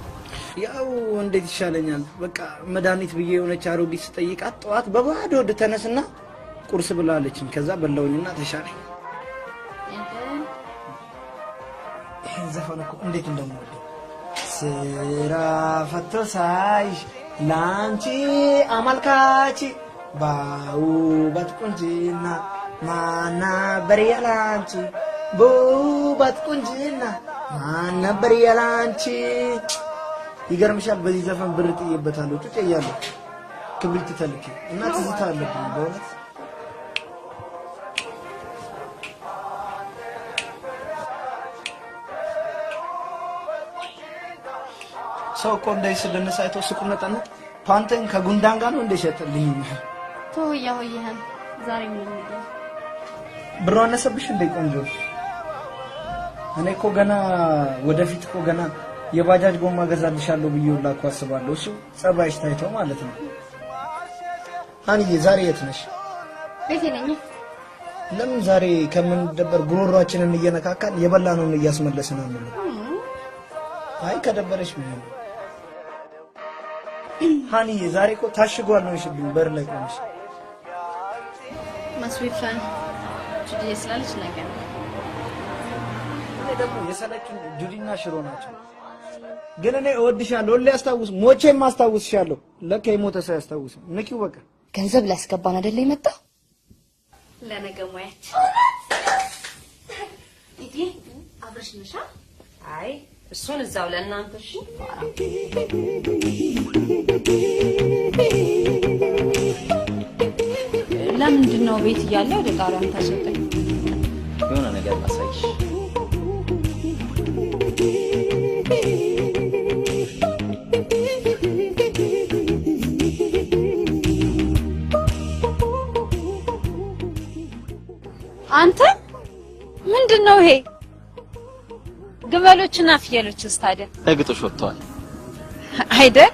ያው እንዴት ይሻለኛል በቃ መድኃኒት ብዬ የሆነች አሮጊት ስጠይቃት ጠዋት በባዶ ወደ ተነስና ቁርስ ብላለችኝ ከዛ በላውኝና ተሻለኝ ዘፈነኩ እንዴት እንደምወደው ስራ ፈቶ ሳይሽ ላንቺ አመልካች ባውበት ቁንጅና ማናበር ያላንቺ በውበት ቁንጅና ማናበር ያላንቺ ይገርምሻል በዚህ ዘፈን ብር ጥዬበታለሁ ጩጬ እያለሁ ክብሪት ተልኬ እና ትዝታ አለብኝ በእውነት ሰው እኮ እንዳይስልን ሳይቶ ስቁነጠነ ፓንተን ከጉንዳን ጋር ነው እንደሸጥልኝ ተወያ ሆየህን ዛሬ ምን ነው ብሩ አነሰብሽ እንደ ቆንጆ እኔ እኮ ገና ወደፊት እኮ ገና የባጃጅ ጎማ ገዛልሻለሁ ብዬውላ እኮ አስባለሁ እሱ ጸባይሽ ታይቶ ማለት ነው አንዬ ዛሬ የት ነሽ ቤቴ ነኝ ለምን ዛሬ ከምን ደበር ጉሮሮአችንን እየነካካን የበላነውን እያስመለስን ነው አይ ከደበረሽ ምን ሃኒ ዛሬ እኮ ታሽጓል ነው ሽብኝ በር ላይ ቆምሽ መስዊፈን ጁዲ ስላለች ነገር ደግሞ የሰለችን ጁዲና ሽሮ ናቸው ግን እኔ እወድሻለሁ ለያስታውስ ሞቼም ማስታውስሻለሁ ለካ የሞተ ሰው ያስታውስ ንኪው በቃ ገንዘብ ላስገባን አይደለ ይመጣ ለነገ ሙያች እጂ አብረሽ ነሻ አይ እሱን እዛው ለእናንተ እሺ ለምንድን ነው ቤት እያለ ወደ ጣሪያም ታሰጠኝ የሆነ ነገር ማሳይሽ አንተ ምንድነው ይሄ ግመሎችና ፍየሎችስ ታዲያ ለግጦሽ ወጥተዋል አይደል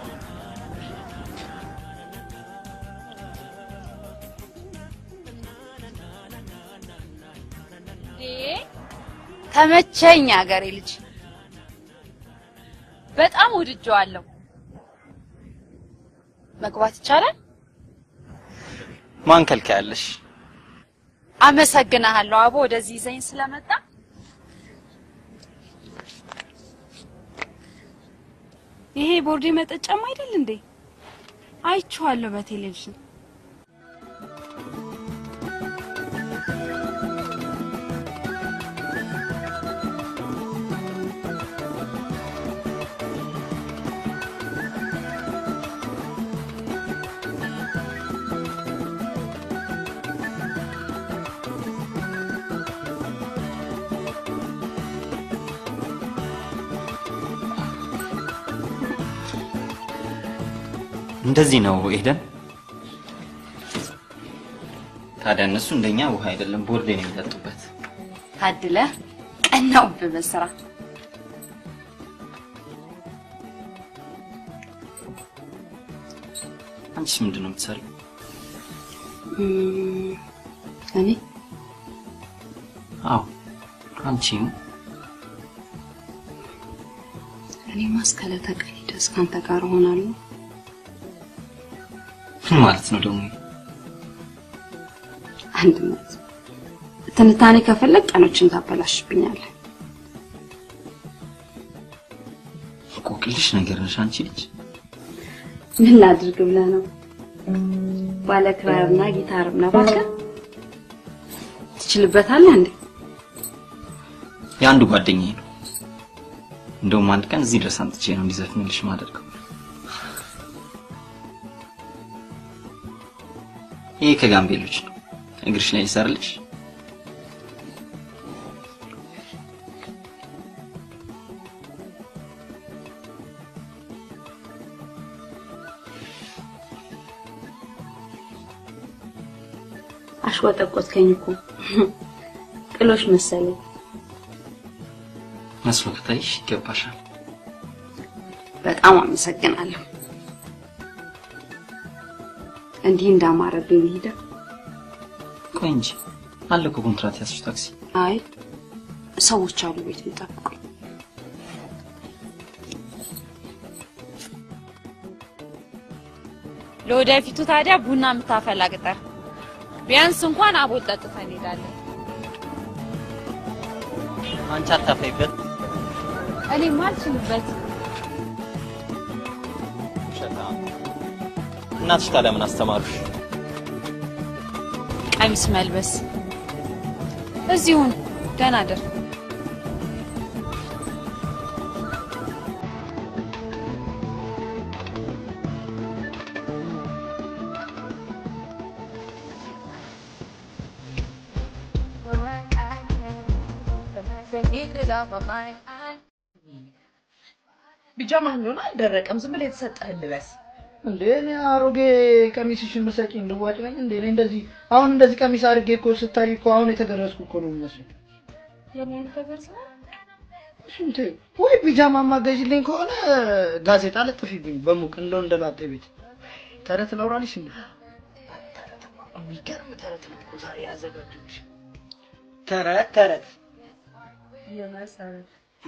ተመቸኝ አገሬ ልጅ በጣም ወድጄዋለሁ መግባት ይቻላል ማን ከልካያለሽ አመሰግናለሁ አቦ ወደዚህ ይዘኝ ስለመጣ ይሄ ቦርዴ መጠጫም አይደል እንዴ አይቼዋለሁ በቴሌቪዥን እንደዚህ ነው ኤደን ታዲያ እነሱ እንደኛ ውሃ አይደለም ቦርዴ ነው የሚጠጡበት ታድለ ቀናው በመስራ አንቺስ ምንድነው የምትሰሪው እኔ አዎ አንቺም እኔ ማስከለተ ቀን ድረስ ካንተ ጋር ሆናለሁ ማለት ነው ደግሞ አንድነት ትንታኔ ከፈለክ ቀኖችን ታበላሽብኛለህ ቆቅልሽ ነገር ነሽ አንቺ ልጅ ምን ላድርግ ብለህ ነው ባለ ክራርና ጊታርም ነው ባካ ትችልበታለህ እንዴ ያንዱ ጓደኛዬ ነው እንደውም አንድ ቀን እዚህ ድረስ አንጥቼ ነው እንዲዘፍንልሽ ማድረግ ይሄ ከጋምቤሎች ነው እግርሽ ላይ ይሰርልሽ አሽወጠቆትከኝ እኮ ጥሎሽ መሰለኝ መስሎ ከታይሽ ይገባሻል በጣም አመሰግናለሁ እንዲህ እንዳማረብኝ ሄደ ቆይ እንጂ አለ እኮ ኮንትራት ያስሽ ታክሲ አይ ሰዎች አሉ ቤት የሚጠብቁኝ ለወደፊቱ ታዲያ ቡና የምታፈላ ቅጠር ቢያንስ እንኳን አቦል ጠጥተን እንሄዳለን አንቺ አታፈይበት እኔ ማልችልበት እናትሽ ታዲያ ምን አስተማሩሽ ቀሚስ መልበስ እዚሁን ደህና ደር ቢጃማህን ነው አልደረቀም። ዝም ብለህ የተሰጠህን ልበስ። እንዴ እኔ አሮጌ ቀሚስሽን መሰጪኝ ልዋጭ ነኝ እንዴ? እኔ እንደዚህ አሁን እንደዚህ ቀሚስ አድርጌ እኮ ስታይ እኮ አሁን የተገረዝኩ እኮ ነው የሚመስለው። የምን ተገርዘ? እንዴ ወይ ቢጃማ ማገዥልኝ ከሆነ ጋዜጣ ለጥፊብኝ በሙቅ እንደው እንደላጤ ቤት ተረት ላውራልሽ እንዴ? የሚገርም ተረት ነው እኮ ዛሬ ያዘጋጁልሽ። ተረት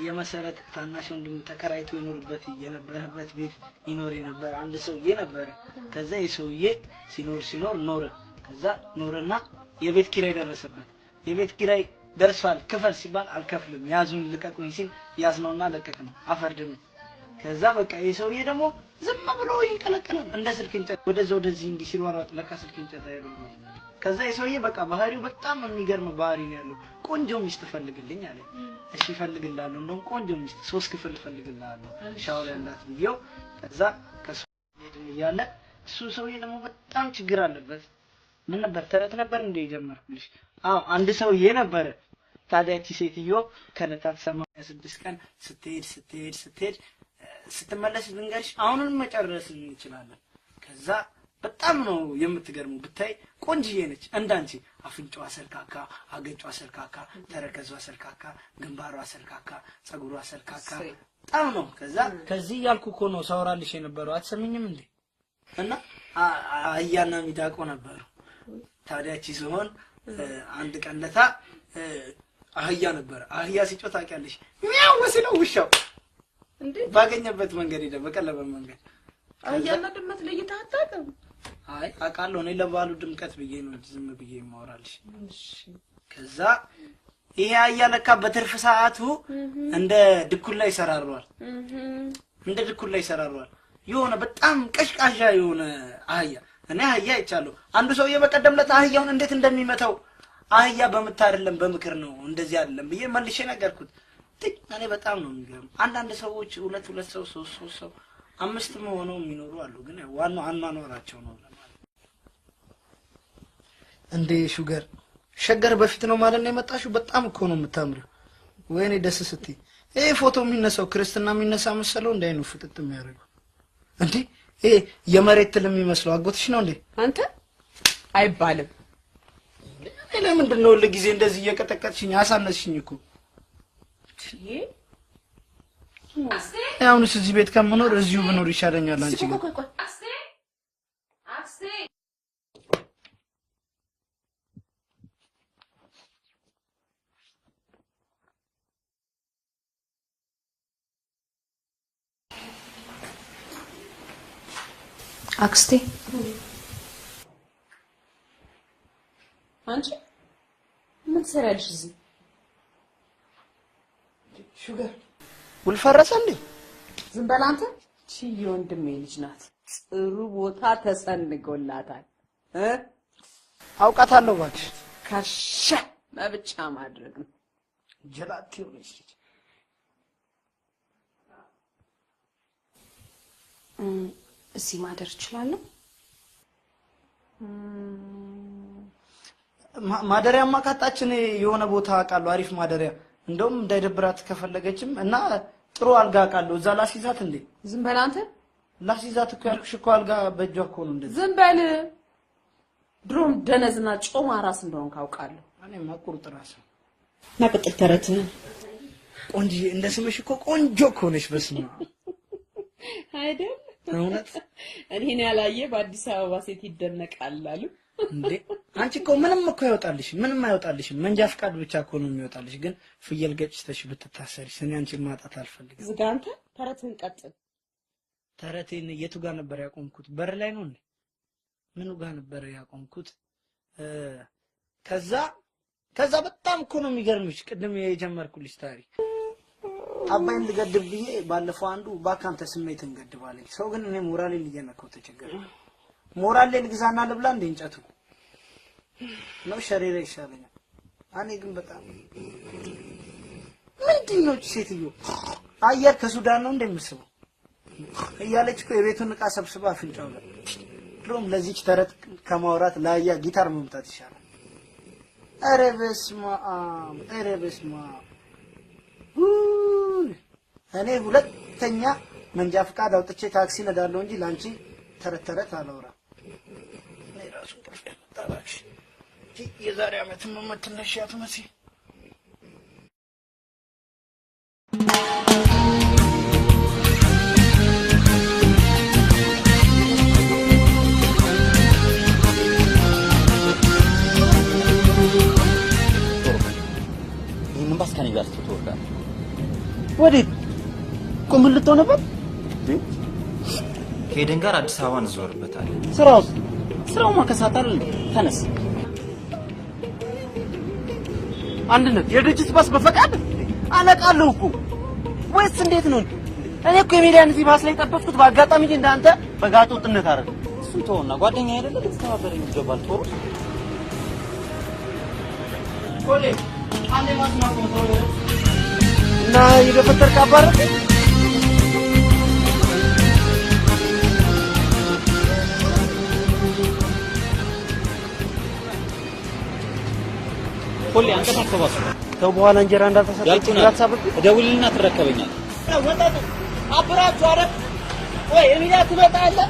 የመሰረት ታናሽ ወንድም ተከራይቶ ይኖርበት የነበረበት ቤት ይኖር የነበረ አንድ ሰውዬ ነበረ። ከዛ የሰውዬ ሲኖር ኖረ። ከዛ ኖረና የቤት ኪራይ ደረሰበት። የቤት ኪራይ ደርሷል ክፈል ሲባል አልከፍልም ያዙን ልቀቁኝ ሲል ያዝነውና ለቀቅነው አፈርድም። ከዛ በቃ የሰውዬ ደግሞ ዝም ብሎ ይንቀለቀላል እንደ ስልክ እንጨት ወደዚህ እንዲህ ሲሯሯጥ ለካ ስልክ እንጨት አይደለም። ከዛ የሰውዬ በቃ ባህሪው በጣም የሚገርም ባህሪ ነው ያለው። ቆንጆ ሚስት ፈልግልኝ አለ። እሺ ፈልግልሃለሁ፣ እንደውም ቆንጆ ሚስት 3 ክፍል ፈልግልሃለሁ ሻወር ያላት ብዬው። ከዛ ከሱ እያለ እሱ ሰውዬ ደግሞ በጣም ችግር አለበት። ምን ነበር ተረት ነበር እንደ የጀመርኩልሽ? አዎ አንድ ሰውዬ ነበረ። ታዲያ እቺ ሴትዮ ከነታት 86 ቀን ስትሄድ ስትመለስ ልንገርሽ አሁንም መጨረስ እንችላለን። ከዛ በጣም ነው የምትገርመው ብታይ ቆንጅዬ ነች እንዳንቺ። አፍንጫዋ ሰልካካ፣ አገጯ ሰልካካ፣ ተረከዟ ሰልካካ፣ ግንባሯ ሰልካካ፣ ጸጉሯ ሰልካካ በጣም ነው። ከዚህ ያልኩ እኮ ነው ሳወራልሽ የነበረው አትሰሚኝም እንዴ? እና አህያና ሚዳቆ ነበሩ። ታዲያ እቺ ሲሆን አንድ ቀን ለታ አህያ ነበር። አህያ ሲጮህ ታውቂያለሽ? ሚያው ወስለው ውሻው እንዴ ባገኘበት መንገድ ሄደ፣ በቀለበት መንገድ። አህያና ድመት ለይተህ አታውቅም? አይ አውቃለሁ። እኔ ለባሉ ድምቀት ብዬ ነው ዝም ብዬ የማወራልሽ። ከዛ ይሄ አህያ ለካ በትርፍ ሰዓቱ እንደ ድኩላ ይሰራሯል። የሆነ በጣም ቀሽቃሻ የሆነ አህያ። እኔ አህያ አይቻለሁ። አንዱ ሰውዬ በቀደም ለታ አህያውን እንዴት እንደሚመታው አህያ በምት አይደለም በምክር ነው እንደዚህ አይደለም ብዬ መልሼ ነገርኩት። እኔ በጣም ነው የሚገርም። አንዳንድ ሰዎች ሁለት ሰው ሶስት ሰው አምስትም ሆነው የሚኖሩ አሉ። ግን ዋናው አኗኗራቸው ነው ለማለት እንዴ። ሸገር በፊት ነው ማለት ነው የመጣሽው? በጣም እኮ ነው የምታምሪው። ወይኔ ደስ ስትይ። ይሄ ፎቶ የሚነሳው ክርስትና የሚነሳ መሰለው እንዳይ ነው ፍጥጥ የሚያደርገው እንዴ። ይሄ የመሬት ትል የሚመስለው አጎትሽ ነው እንዴ? አንተ አይባልም። ለምንድን ነው ለጊዜ እንደዚህ እየቀጠቀጥሽኝ አሳነስሽኝ እኮ? አሁንስ እዚህ ቤት ከምኖር እዚሁ ብኖር ይሻለኛል። አንቺ ግን አክስቴ አንቺ ምን ትሰሪያለሽ እዚህ? ሹገር ውልፈረሰ እንዴ? ዝም በል አንተ። የወንድሜ ልጅ ናት። ጥሩ ቦታ ተሰንጎላታል። አውቃታለሁ እባክሽ። ካሻ መብቻ ማድረግ ነው። ጀላቲ ሆነች። እዚህ ማደር እችላለሁ? ማደሪያማ ካጣችን የሆነ ቦታ አውቃለሁ፣ አሪፍ ማደሪያ። እንደውም እንዳይደብራት ከፈለገችም እና ጥሩ አልጋ አውቃለሁ፣ እዛ ላስይዛት እንዴ? ዝም በል አንተ። ላስይዛት እኮ ያልኩሽ እኮ አልጋ በእጇ እኮ ነው እንደዚህ። ዝም በል። ድሮም ደነዝና ጮማ ራስ እንደሆንክ አውቃለሁ። እኔማ ቁርጥ ራስ ነው። ናቅጥል ተረትህ ቆንጆ እንደ ስምሽ እኮ ቆንጆ እኮ ነሽ። በስመ አብ አይደል? እውነት እኔን ያላየ በአዲስ አበባ ሴት ይደነቃል አሉ እንዴ? አንቺ እኮ ምንም እኮ አይወጣልሽም። መንጃ ፍቃድ ብቻ እኮ ነው የሚወጣልሽ። ግን ፍየል ገጭተሽ ብትታሰሪሽ እኔ አንቺን ማጣት አልፈልግም። ዝጋ አንተ። ተረትህን ቀጥል። ተረቴን የቱ ጋር ነበር ያቆምኩት? በር ላይ ነው እንዴ? ምኑ ጋር ነበር ያቆምኩት? ከዛ በጣም እኮ ነው የሚገርምሽ ቅድም የጀመርኩልሽ ታሪክ። አባይን ልገድብ ብዬ ባለፈው አንዱ ባካንተ ስሜትን ገድባለኝ። ሰው ግን እኔ ሞራሌን እየነካው ተቸገረ። ሞራሌን ግዛና ልብላ እንደ እንጨቱ ነው ሸሪራ ይሻለኛል። እኔ ግን በጣም ምንድነው ሴትዮ አየር ከሱዳን ነው እንደምስበው እያለች እኮ የቤቱን ዕቃ ሰብስባ አፍንጫው ላይ ድሮም ለዚች ተረት ከማውራት ለአያ ጊታር መምጣት ይሻላል። ኧረ በስመ አብ። እኔ ሁለተኛ መንጃ ፍቃድ አውጥቼ ታክሲ ነዳለሁ እንጂ ላንቺ ተረተረት አላወራም። እኔ ራሱ ቅርፍ ታባክሽ የዛሬ ዓመት መመትነሻት መሲ ይህንን ባስካኔ ጋር ትተወርዳል ወዴት ቁምል ልትሆነበት ከሄደን ጋር አዲስ አበባ እንዞርበታለን። ስራው ማከሳታል። ተነስ አንድነት የድርጅት ባስ በፈቃድ አለቃለሁ እኮ ወይስ እንዴት ነው? እኔ እኮ የሚዲያን እዚህ ባስ ላይ ጠበቅኩት በአጋጣሚ እንጂ እንዳንተ በጋጥ ወጥነት አይደል። እሱን ተወውና ጓደኛ አይደለ ልትተባበረኝ ይገባል። ቶሎ ኮሌ አንዴ ማስማት ነው እና ይገፈተር ካባረክ ኮሌ አንተ ታከባሱ ተው በኋላ እንጀራ እንዳልተሰጠች እንዳትሳብቅ ደውልና ትረከበኛል። ወጣቱ አብራችሁ አረፍ ወይ የሚዲያ ትመጣለህ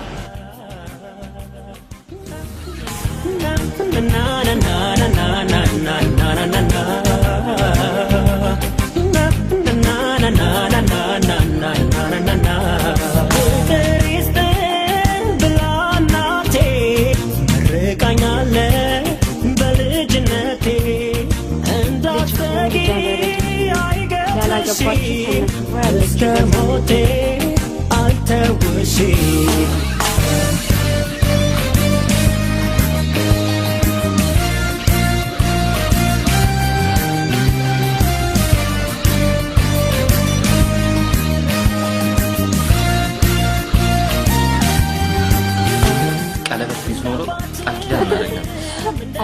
ቀለበት ቢኖር ቃል ኪዳን እናደርጋለን።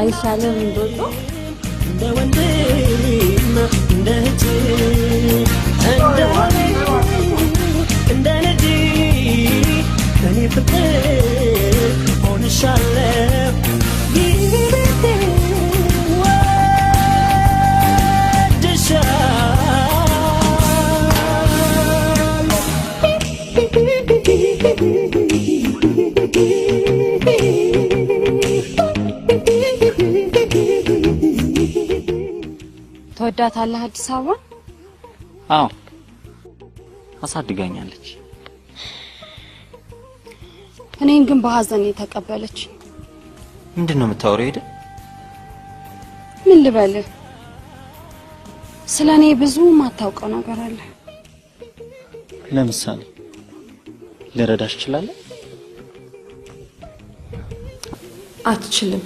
አይሻልም እንዶጦ እንደ ወንድም እንደ እህት እንደ ልጅ ከኔ ፍቅር ሆንሻለሁ ተወዳታለህ አዲስ አበባ? አዎ አሳድጋኛለች። እኔን ግን በሐዘን የተቀበለች። ምንድነው የምታወራው? ሄደ ምን ልበልህ? ስለኔ ብዙ ማታውቀው ነገር አለ። ለምሳሌ ልረዳሽ እችላለሁ? አትችልም።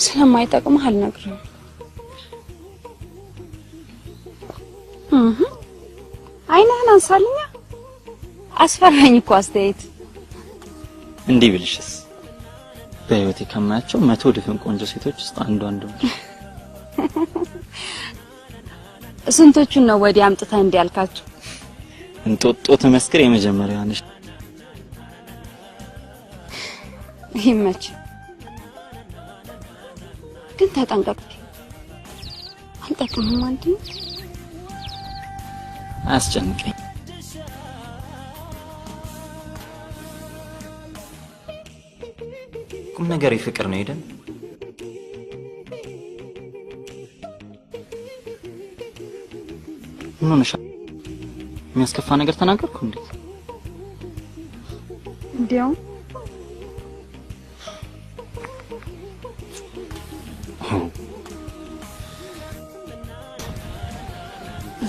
ስለማይጠቅምህ አልነግርህም። አይነህን አንሳልኛ። አስፈራኝ እኮ አስተያየት። እንዲህ ብልሽስ በህይወቴ ከማያቸው 100 ድፍን ቆንጆ ሴቶች ውስጥ አንዷ ስንቶቹን ነው ወዲያ አምጥተህ እንዲያልካቸው? እንጦጦ ተመስክር የመጀመሪያዋ ነሽ። ይመች ግን ተጠንቀቅ። አልጠቅምም አንተ አያስጨንቀኝ። ቁም ነገር ፍቅር ነው። ሄደን ምን ሆነሻል? የሚያስከፋ ነገር ተናገርኩ እንዴ? እንዴው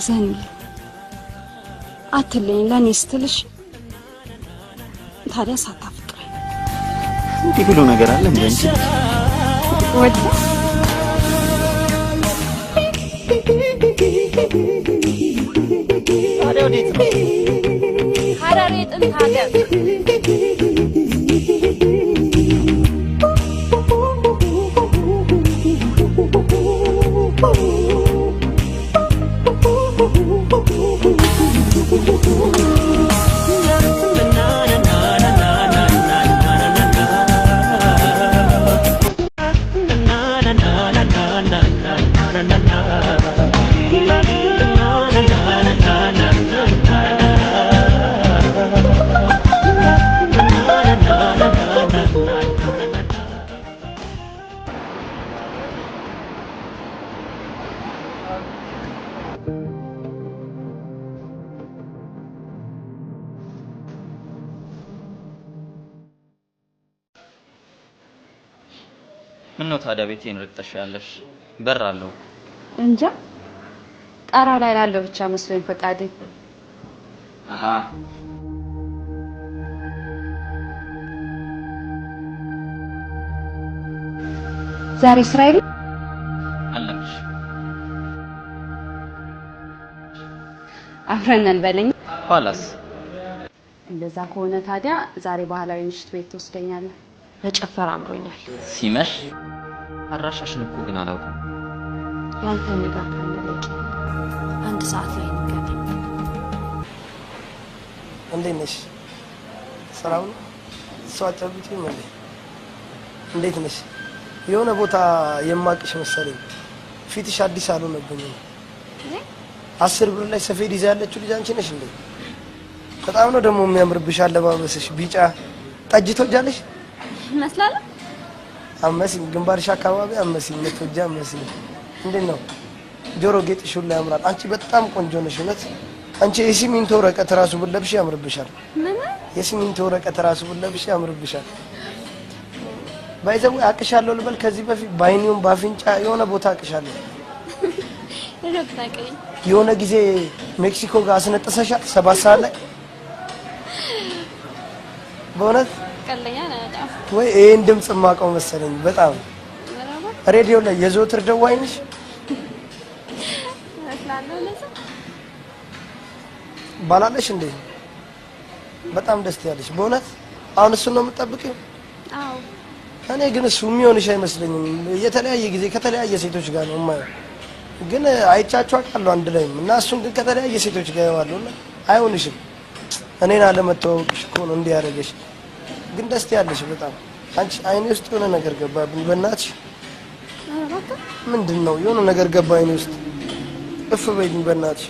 ዘን አትለኝ ለኔ ስትልሽ ታዲያ ሳታፍቅረኝ እንዲህ ብሎ ነገር አለ እንዴ? ወጣ ታዲያ ወዴት ነው? ሐረር የጥንት ሀገር ምን ነው ታዲያ ቤቴን ረግጠሽ ያለሽ? በር አለው። እንጃ ጣራው ላይ ላለው ብቻ መስሎኝ ፈቃዴ። አሃ ዛሬ ስራ የለም አለሽ? አብረን እንበለኝ። ኋላስ? እንደዛ ከሆነ ታዲያ ዛሬ ባህላዊ ምሽት ቤት ትወስደኛለህ? ለጨፈር አምሮኛል። ሲመሽ አራሻሽን እኮ ግን አላውቅም። ያንተ ነገር ካለለቂ 1 ሰዓት ላይ እንገናኝ። እንዴት ነሽ? ሰላም ነው? ሰዋጨብቲ ምን? እንዴት ነሽ? የሆነ ቦታ የማቅሽ መሰለኝ። ፊትሽ አዲስ አልሆነብኝም። 10 ብር ላይ ሰፌድ ይዛ ያለችው ልጅ አንቺ ነሽ እንዴ? በጣም ነው ደግሞ የሚያምርብሽ አለባበስሽ። ቢጫ ጠጅ ትወጃለሽ? መስላለ አመሲኝ ግንባርሽ አካባቢ አመሲኝ ለተወጃ አመሲኝ። እንዴት ነው ጆሮ ጌጥሽ ሁሉ ያምራል። አንቺ በጣም ቆንጆ ነሽ እውነት። አንቺ የሲሚንቶ ወረቀት ራሱ ብለብሽ ያምርብሻል። ምን? የሲሚንቶ ወረቀት ራሱ ብለብሽ ያምርብሻል። ባይዘው አቅሻለሁ ልበል ከዚህ በፊት ባይኒውም ባፍንጫ የሆነ ቦታ አቅሻለሁ። ረግጣቀኝ የሆነ ጊዜ ሜክሲኮ ጋር አስነጥሰሻል 7 ሰዓት ላይ በእውነት ቀለኛ ነው በጣም። ወይ ይሄን ድምጽ ማቀው መሰለኝ በጣም ሬዲዮ ላይ የዘወትር ደዋይ ነሽ መስላለሁ ለዛ ባላለሽ እንዴ? በጣም ደስ ያለሽ በእውነት። አሁን እሱ ነው የምጠብቀው? አዎ። እኔ ግን እሱ የሚሆንሽ አይመስለኝም። የተለያየ ጊዜ ከተለያየ ሴቶች ጋር ነው የማየው፣ ግን አይቻችሁ አውቃለሁ አንድ ላይም እና እሱን ግን ከተለያየ ሴቶች ጋር ያዋለውና አይሆንሽም። እኔን አለመተዋወቅሽ እኮ ነው እንዲህ ያደረገሽ። ግን ደስ ያለሽ በጣም። አንቺ አይኔ ውስጥ የሆነ ነገር ገባብኝ በእናትሽ። ምንድን ነው የሆነ ነገር ገባ አይኔ ውስጥ። እፍ በይልኝ በእናትሽ።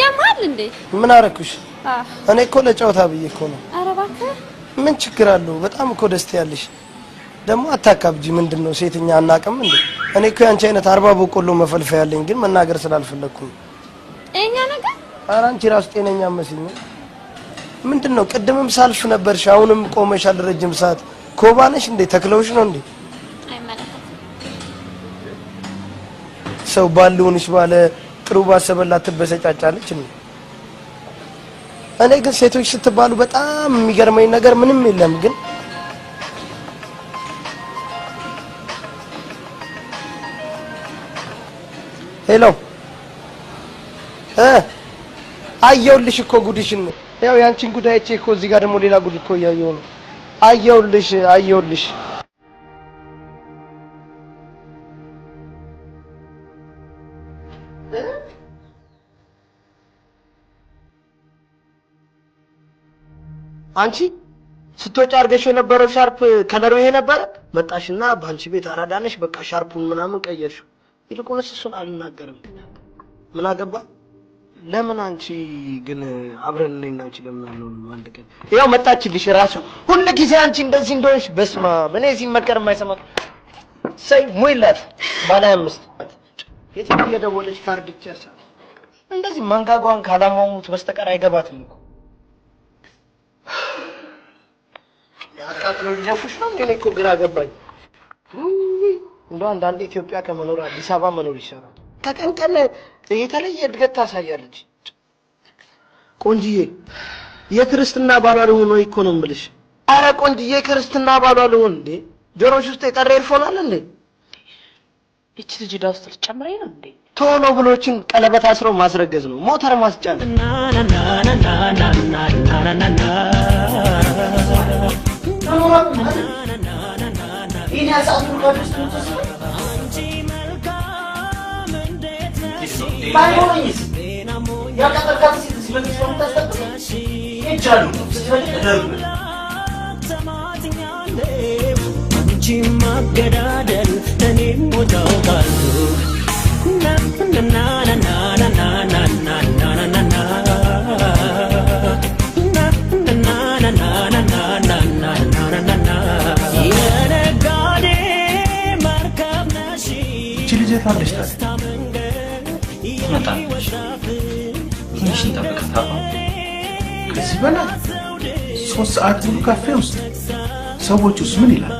ያማል እንዴ? ምን አረኩሽ? እኔ እኮ ለጨዋታ ብዬ እኮ ነው። ኧረ እባክህ ምን ችግር አለው? በጣም እኮ ደስ ያለሽ ደግሞ አታካብጂ። ምንድነው ሴትኛ አናቅም እንዴ? እኔ እኮ ያንቺ አይነት 40 በቆሎ መፈልፈያ ያለኝ ግን መናገር ስላልፈለኩ ነው። ጤነኛ ነገር? ኧረ አንቺ ራስ ጤነኛ መስኝ። ምንድነው ቅድምም ሳልፍ ነበርሽ፣ አሁንም ቆመሻል ረጅም ሰዓት። ኮባ ነሽ እንዴ? ተክለውሽ ነው እንዴ? አይመለከትም። ሰው ባልሆንሽ ባለ ጥሩ ባሰበላት ትበሰጫጫለች እንዴ? እኔ ግን ሴቶች ስትባሉ በጣም የሚገርመኝ ነገር ምንም የለም ግን ሄሎ አየሁልሽ እኮ ጉድሽን ነው። ያው ያንቺን ጉዳይ እቺ እኮ እዚህ ጋር ደግሞ ሌላ ጉድ እኮ እያየሁ ነው። አየሁልሽ አንቺ ስትወጪ አድርገሽው የነበረው ሻርፕ ከለሩ ይሄ ነበር። መጣሽና በአንቺ ቤት አራዳነሽ በቃ ሻርፑን ምናምን ቀየርሽው። ይልቁንስ እሱን አልናገርም። ምን አገባ? ለምን አንቺ ግን አብረን ነኝና አንቺ ለምን ነው አንድ ቀን ያው መጣችልሽ ራሱ ሁሉ ጊዜ አንቺ እንደዚህ እንደሆንሽ በስማ እኔ ሲመከር የማይሰማ ሰይ ሙይላት ባለ 5 የት እየደወለች ካርድ ይቻሳ እንደዚህ መንጋጓን ካላማሙት በስተቀር አይገባትም እኮ ያቃጥሎ ሊያፉሽ ነው እንዴ? እኮ ግራ ገባኝ። እንደው አንዳንዴ ኢትዮጵያ ከመኖር አዲስ አበባ መኖር ይሻላል። ከቀን ቀን የተለየ እድገት ታሳያለች። ቆንጂዬ የክርስትና ባሏ ልሆን ነው እኮ ነው የምልሽ። አረ ቆንጂዬ የክርስትና ባሏ ልሆን እንዴ? ጆሮሽ ውስጥ የቀረ ኤርፎን አለ እንዴ? እቺ ልጅ ዳ ውስጥ ልጨምረኝ ነው እንዴ? ቶሎ ብሎችን ቀለበት አስሮ ማስረገዝ ነው ሞተር ማስጫን ማገዳደል እኔም ሞታው ባሉ ትመጣለች ትመጣለች። ትንሽ እንጠብቃት። ከዚህ በላይ 3 ሰዓት ሙሉ ካፌ ውስጥ ሰዎቹስ ምን ይላል?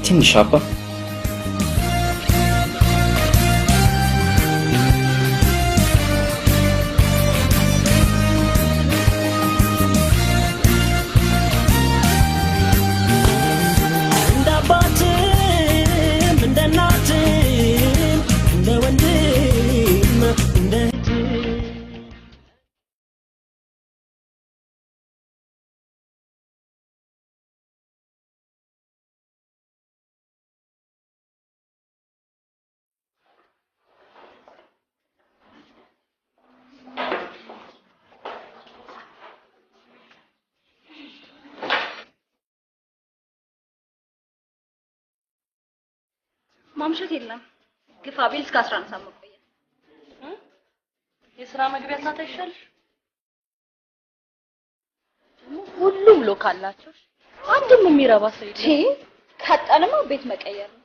ትንሽ አባ ማምሸት የለም ግፋ ቢል እስከ 11 ሰዓት መቆየት የሥራ መግቢያ ሰዓት አይሻልሽ? ሁሉም ሎክ አላቸው። አንድም የሚረባ ሰው የለም። ካጣንማ ቤት መቀየር ነው።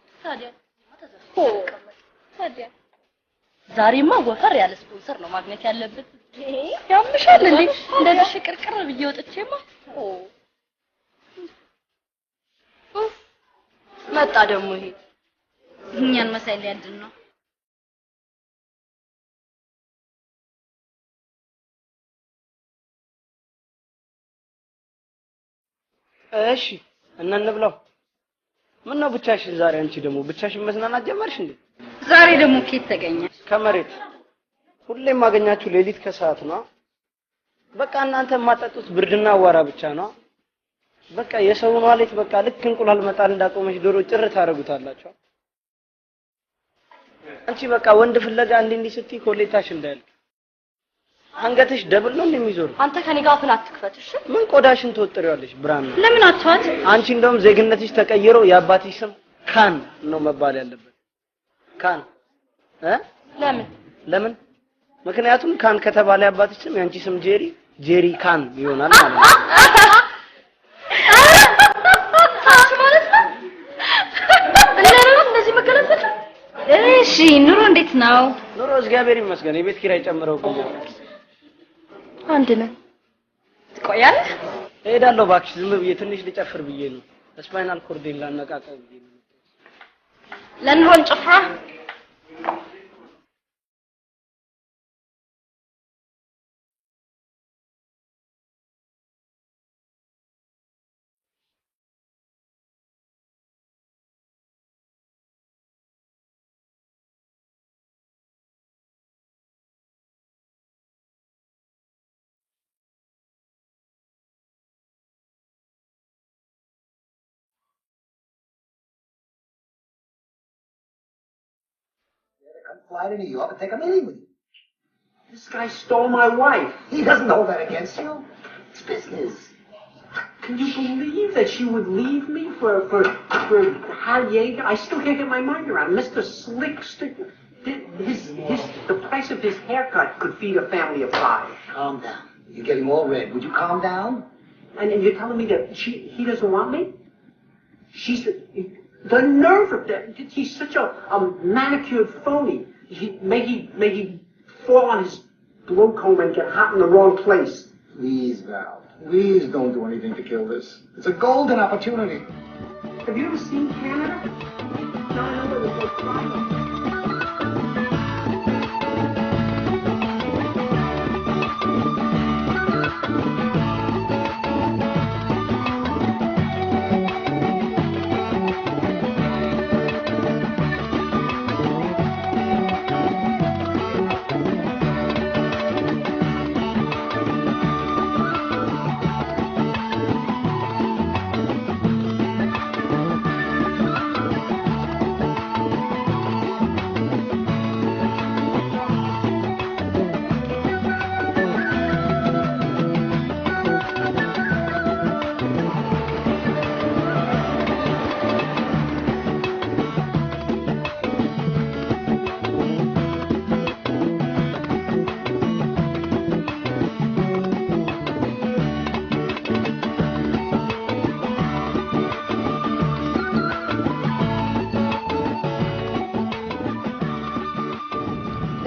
ታዲያ ዛሬማ ወፈር ያለ ስፖንሰር ነው ማግኘት ያለበት። ያምሻል እንዴ? እንደዚህ ሽቅርቅር ብዬ ወጥቼማ መጣ ደግሞ ይሄ እኛን መሳይ ሊያድን ነው። እሺ እንብላው። ምን ነው ብቻሽን ዛሬ? አንቺ ደግሞ ብቻሽን መዝናናት ጀመርሽ እንዴ? ዛሬ ደግሞ ኬት ተገኘ? ከመሬት ሁሌም ማገኛችሁ ሌሊት ከሰዓት ነው። በቃ እናንተ የማጠጡት ብርድና አዋራ ብቻ ነው። በቃ የሰውን ዋሌት በቃ ልክ እንቁላል መጣል እንዳቆመች ዶሮ ጭር ታረጉታላችሁ። አንቺ በቃ ወንድ ፍለጋ እንዲህ ስትይ ኮሌታሽ እንዳያልቅ አንገትሽ ደብል ነው እንደሚዞር። አንተ ከኔ ጋር አፍን አትክፈት እሺ? ምን ቆዳሽን ተወጥሪዋለሽ? ብራን ለምን አትዋት? አንቺ እንደውም ዜግነትሽ ተቀይሮ የአባትሽ ስም ካን ነው መባል ያለበት። ካን ለምን? ምክንያቱም ካን ከተባለ የአባትሽ ስም ያንቺ ስም ጄሪ ካን ይሆናል ማለት ነው። እሺ ኑሮ እንዴት ነው? ኑሮ እግዚአብሔር ይመስገን። የቤት ኪራይ ጨምረው አንድ ነው። ትቆያለህ? እሄዳለሁ እባክሽ። ዝም ብዬ ትንሽ ልጨፍር ብዬ ነው። ስፓይናል ኮርዴን ላነቃቀው ብዬ ነው። ለንሆን ጭፍራ Fly to New York and take a meeting with you. This guy stole my wife. He doesn't hold that against you. It's business. Can you believe that she would leave me for Harry Yeager? I still can't get my mind around. Mr. Slickster, the price of his haircut could feed a family of 5. Calm down. You're getting all red. Would you calm down? And you're telling me that he doesn't want me? She's the nerve of that. He's such a manicured phony. May he fall on his blow comb and get hot in the wrong place. Please, Val. Please don't do anything to kill this. It's a golden opportunity. Have you ever seen Canada? No, I know where there's no crime.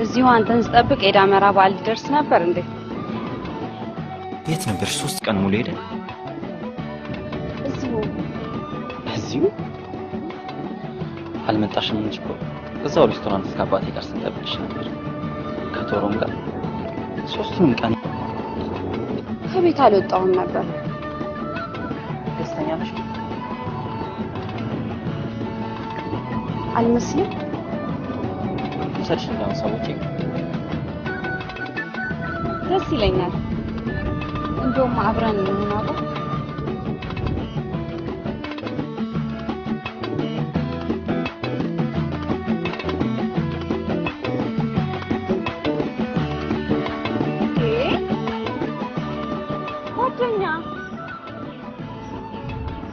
እዚሁ አንተን ስጠብቅ የዳመራ በዓል ሊደርስ ነበር እንዴ? የት ነበር? 3 ቀን ሙሉ ሄደ። እዚሁ አልመጣሽም እንጂ እኮ እዛው ሬስቶራንት እስከ አባቴ ጋር ስንጠብቅሽ ነበር። ከቶሮም ጋር 3ቱንም ቀን ከቤት አልወጣሁም ነበር። ደስተኛ ነሽ? አልመስልም? ሰልሽ እንዳው ሰዎች ደስ ይለኛል። እንደውም አብረን እንሆናለን።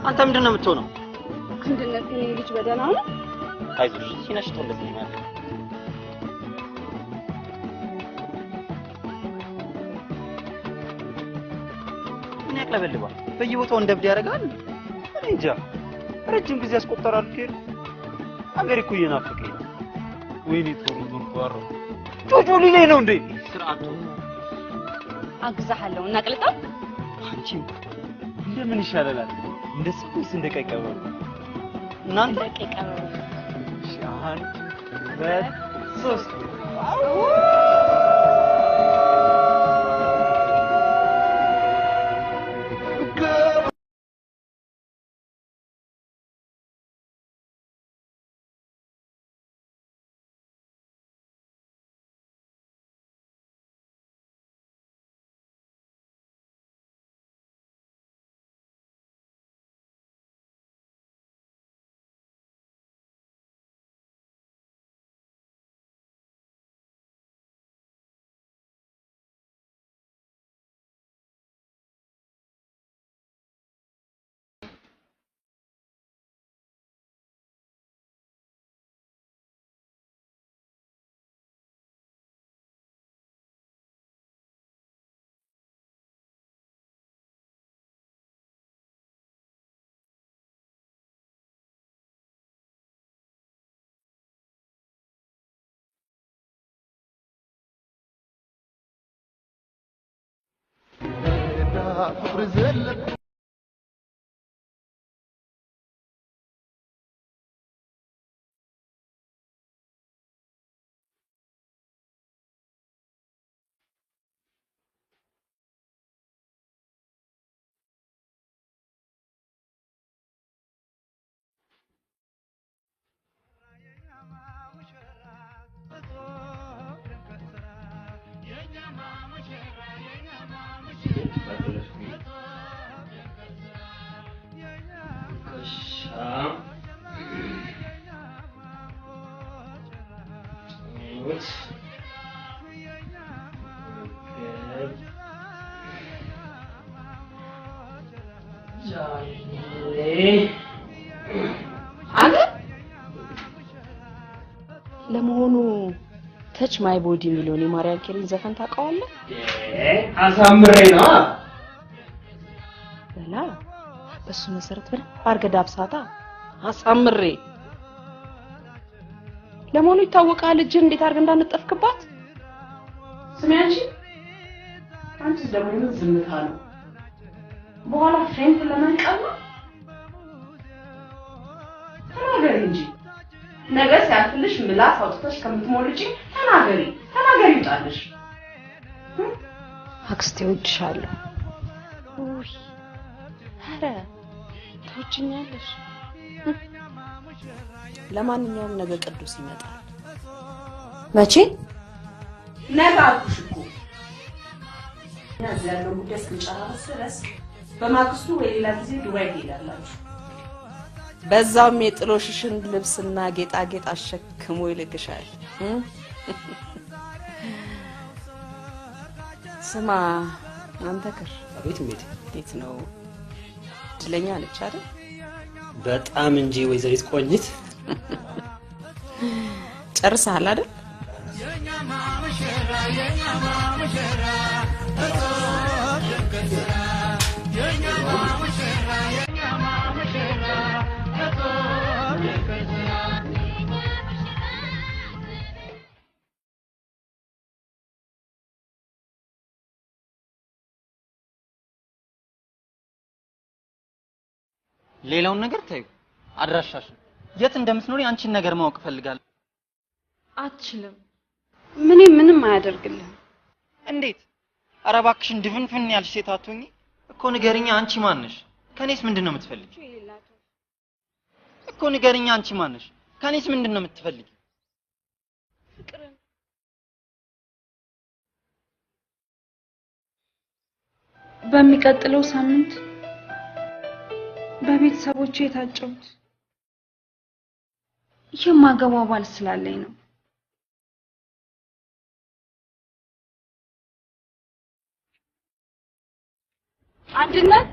አንተ ምንድነው የምትሆነው? አንድነት የኔ ልጅ በደህና ነው? አይዞሽ ሲነሽቶ እንደዚህ ነው ማለት ምን ያቅለበልባል? በየቦታው እንደብድ ያደርጋል። እኔ እንጃ ረጅም ጊዜ ያስቆጠራል። ከሄድ አገሬ እኮ እየናፈቀኝ ነው። ወይኔ ቶሎ ጧሮ ጆጆ ሊለኝ ነው እንዴ? ስርዓቱ አግዛሃለሁ እና ቅልጣ አንቺ እንደምን ይሻላል? እንደስኩስ እንደቀቀበ እናንተ ቀቀበ ሻን በሶስት ፍቅር ዘለቅ ለመሆኑ ተች ማይ ቦዲ የሚለውን የማርያም ኬሪን ዘፈን ታውቀዋለህ? አሳምሬ ነው በላ በሱ መሰረት ብለህ አርገ ዳብሳታ አሳምሬ። ለመሆኑ ይታወቃል እጅ እንዴት አርገ እንዳነጠፍክባት? ስሚ አንቺ ደግሞ ምን ዝምታ ነው? በኋላ ፌንት ለመንቀል ነው? ተናገሪ እንጂ ነገር ሲያልፍልሽ ምላስ አውጥተሽ ከምትሞልጪ ተናገሪ ይውጣልሽ። አክስቴ እወድሻለሁ። ውይ ኧረ ትወጂኛለሽ። ለማንኛውም ነገ ቅዱስ ይመጣል። መቼ? ነገ አልኩሽ እኮ። እዚህ ያለው ጉዳይ እስክንጨርስ ድረስ በማግስቱ ወይ ሌላ ጊዜ ዱባይ ትሄዳላችሁ። በዛውም የጥሎሽሽን ልብስና ጌጣጌጥ አሸክሞ ይልክሻል። ስማ አንተ ክር አቤት እንዴት ነው? እድለኛ ነች አይደል? በጣም እንጂ ወይዘሪት ቆንጂት። ጨርሰሃል አይደል? ሌላውን ነገር ታዩ አድራሻሽ የት እንደምትኖሪ አንቺን ነገር ማወቅ ፈልጋለሁ። አትችልም። ምንም አያደርግልህም። እንዴት? ኧረ እባክሽን ድፍንፍን ያልሽ ሴት አትሁኚ እኮ ንገሪኛ። አንቺ ማን ነሽ? ከኔስ ምንድነው የምትፈልጊው? እኮ ንገሪኛ። አንቺ ማን ነሽ? ከኔስ ምንድነው የምትፈልጊው? ፍቅርን በሚቀጥለው ሳምንት በቤተሰቦቼ የታጨሁት የማገባው ባል ስላለኝ ነው። አንድነት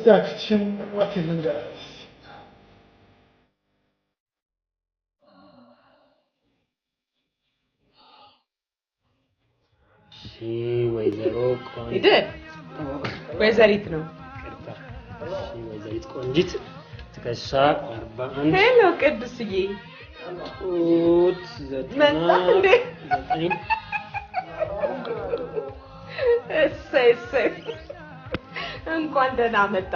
አክሽን what is in guys ወይዘሮ ቆንጂት ወይዘሪት ነው። ወይዘሪት ቆንጂት ትከሻ 41 ሄሎ ቅዱስዬ ጡት 9 እሰይ እንኳን ደህና መጣ።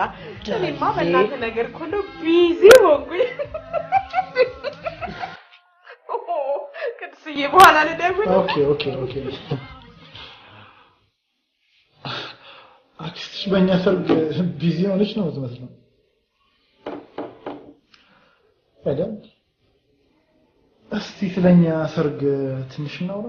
እኔማ በእናትህ ነገር እኮ ነው ቢዚ ሆንኩኝ። ቅዱስዬ በኋላ ልደውል። ኦኬ አክስትሽ በእኛ ሰርግ ቢዚ ሆነች ነው የምትመስለው አይደል? እስቲ ስለኛ ሰርግ ትንሽ እናውራ።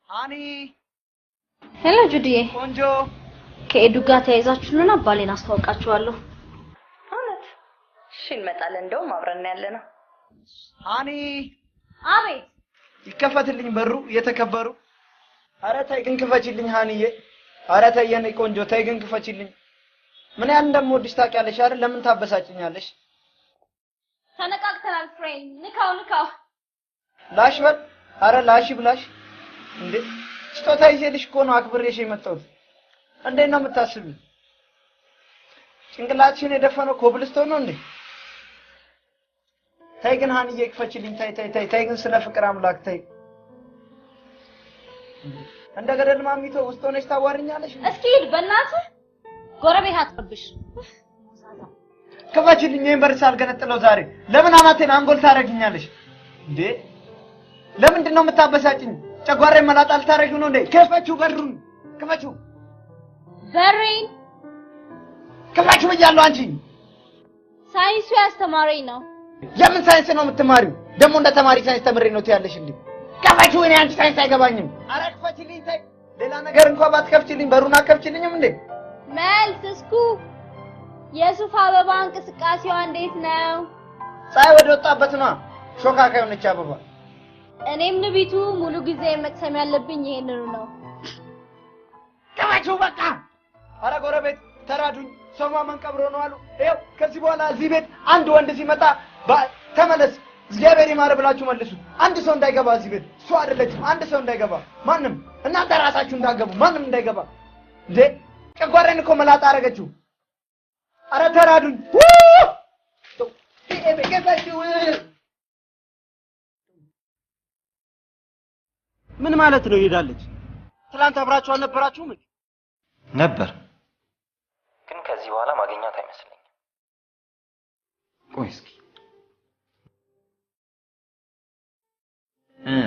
ሃኒ ሄሎ ጁዲዬ ቆንጆ ከኤዱ ጋር ተያይዛችሁልና ባሌን አስተዋውቃችኋለሁ። እውነት? እሺ እንመጣለን። እንደውም አብረን ያለነው። ሃኒ አቤት። ይከፈትልኝ በሩ የተከበሩ። ኧረ ተይ ግን ክፈችልኝ ሃኒዬ። ኧረ ተይ የኔ ቆንጆ ተይ ግን ክፈችልኝ። ምን ያህል እንደምወድሽ ታውቂያለሽ አይደል? ለምን ታበሳጭኛለሽ? ተነቃቅተናል ፍሬንድ። ንካው ላሽ በል። ኧረ ላሽ ብላሽ እንዴ ስጦታ ይዤልሽ እኮ ነው አክብሬሽ የመጣሁት። እንዴት ነው የምታስቢው? ጭንቅላትሽን የደፈነው ኮብልስቶን ነው እንዴ? ተይ ግን ሃኒዬ ክፈችልኝ። ተይ ግን ስለ ፍቅር አምላክ ተይ። እንደ ገደል ማሚቶ ውስጥ ሆነሽ ታዋሪኛለሽ። እስኪ ሂድ በእናትህ ጎረቤት አትረብሽ። ክፈችልኝ። ይሄን በር ሳልገነጥለው ዛሬ ለምን አናቴን አንጎል ታረግኛለሽ እንዴ? ለምንድን ነው የምታበሳጭኝ? ጨጓራዬን መላጣ ልታረጊው ነው እንዴ? ክፈችው በሩን ክፈችው። በሬን ክፈችው ብያለሁ። አንቺ ሳይንሱ ያስተማረኝ ነው። የምን ሳይንስ ነው የምትማሪው? ደግሞ እንደ ተማሪ ሳይንስ ተምሬ ነው ትያለሽ እንዴ? ክፈችው። እኔ አንቺ ሳይንስ አይገባኝም። ኧረ ክፈችልኝ ተይ። ሌላ ነገር እንኳን ባትከፍችልኝ በሩን አትከፍችልኝም እንዴ? መልስ እስኩ የሱፍ አበባ እንቅስቃሴዋ እንዴት ነው? ፀሐይ ወደ ወጣበት ነው። ሾካካ የሆነች አበባ። እኔም ንቢቱ ሙሉ ጊዜ መቅሰም ያለብኝ ይሄንኑ ነው። ክፈችው በቃ። ኧረ ጎረቤት ተራዱኝ። ሰው ማመን ቀብሮ ነው አሉ። ይኸው ከዚህ በኋላ እዚህ ቤት አንድ ወንድ ሲመጣ ተመለስ እግዚአብሔር ይማር ብላችሁ መልሱ። አንድ ሰው እንዳይገባ እዚህ ቤት። እሱ አይደለችም። አንድ ሰው እንዳይገባ ማንም። እናንተ ራሳችሁ እንዳገቡ ማንም እንዳይገባ። እንዴ ጨጓራዬን እኮ መላጣ አደረገችው። ኧረ ተራዱኝ። ምን ማለት ነው ሄዳለች? ትላንት አብራችሁ አልነበራችሁም እንዴ? ነበር፣ ግን ከዚህ በኋላ ማግኘት አይመስለኝም። ቆይ እስኪ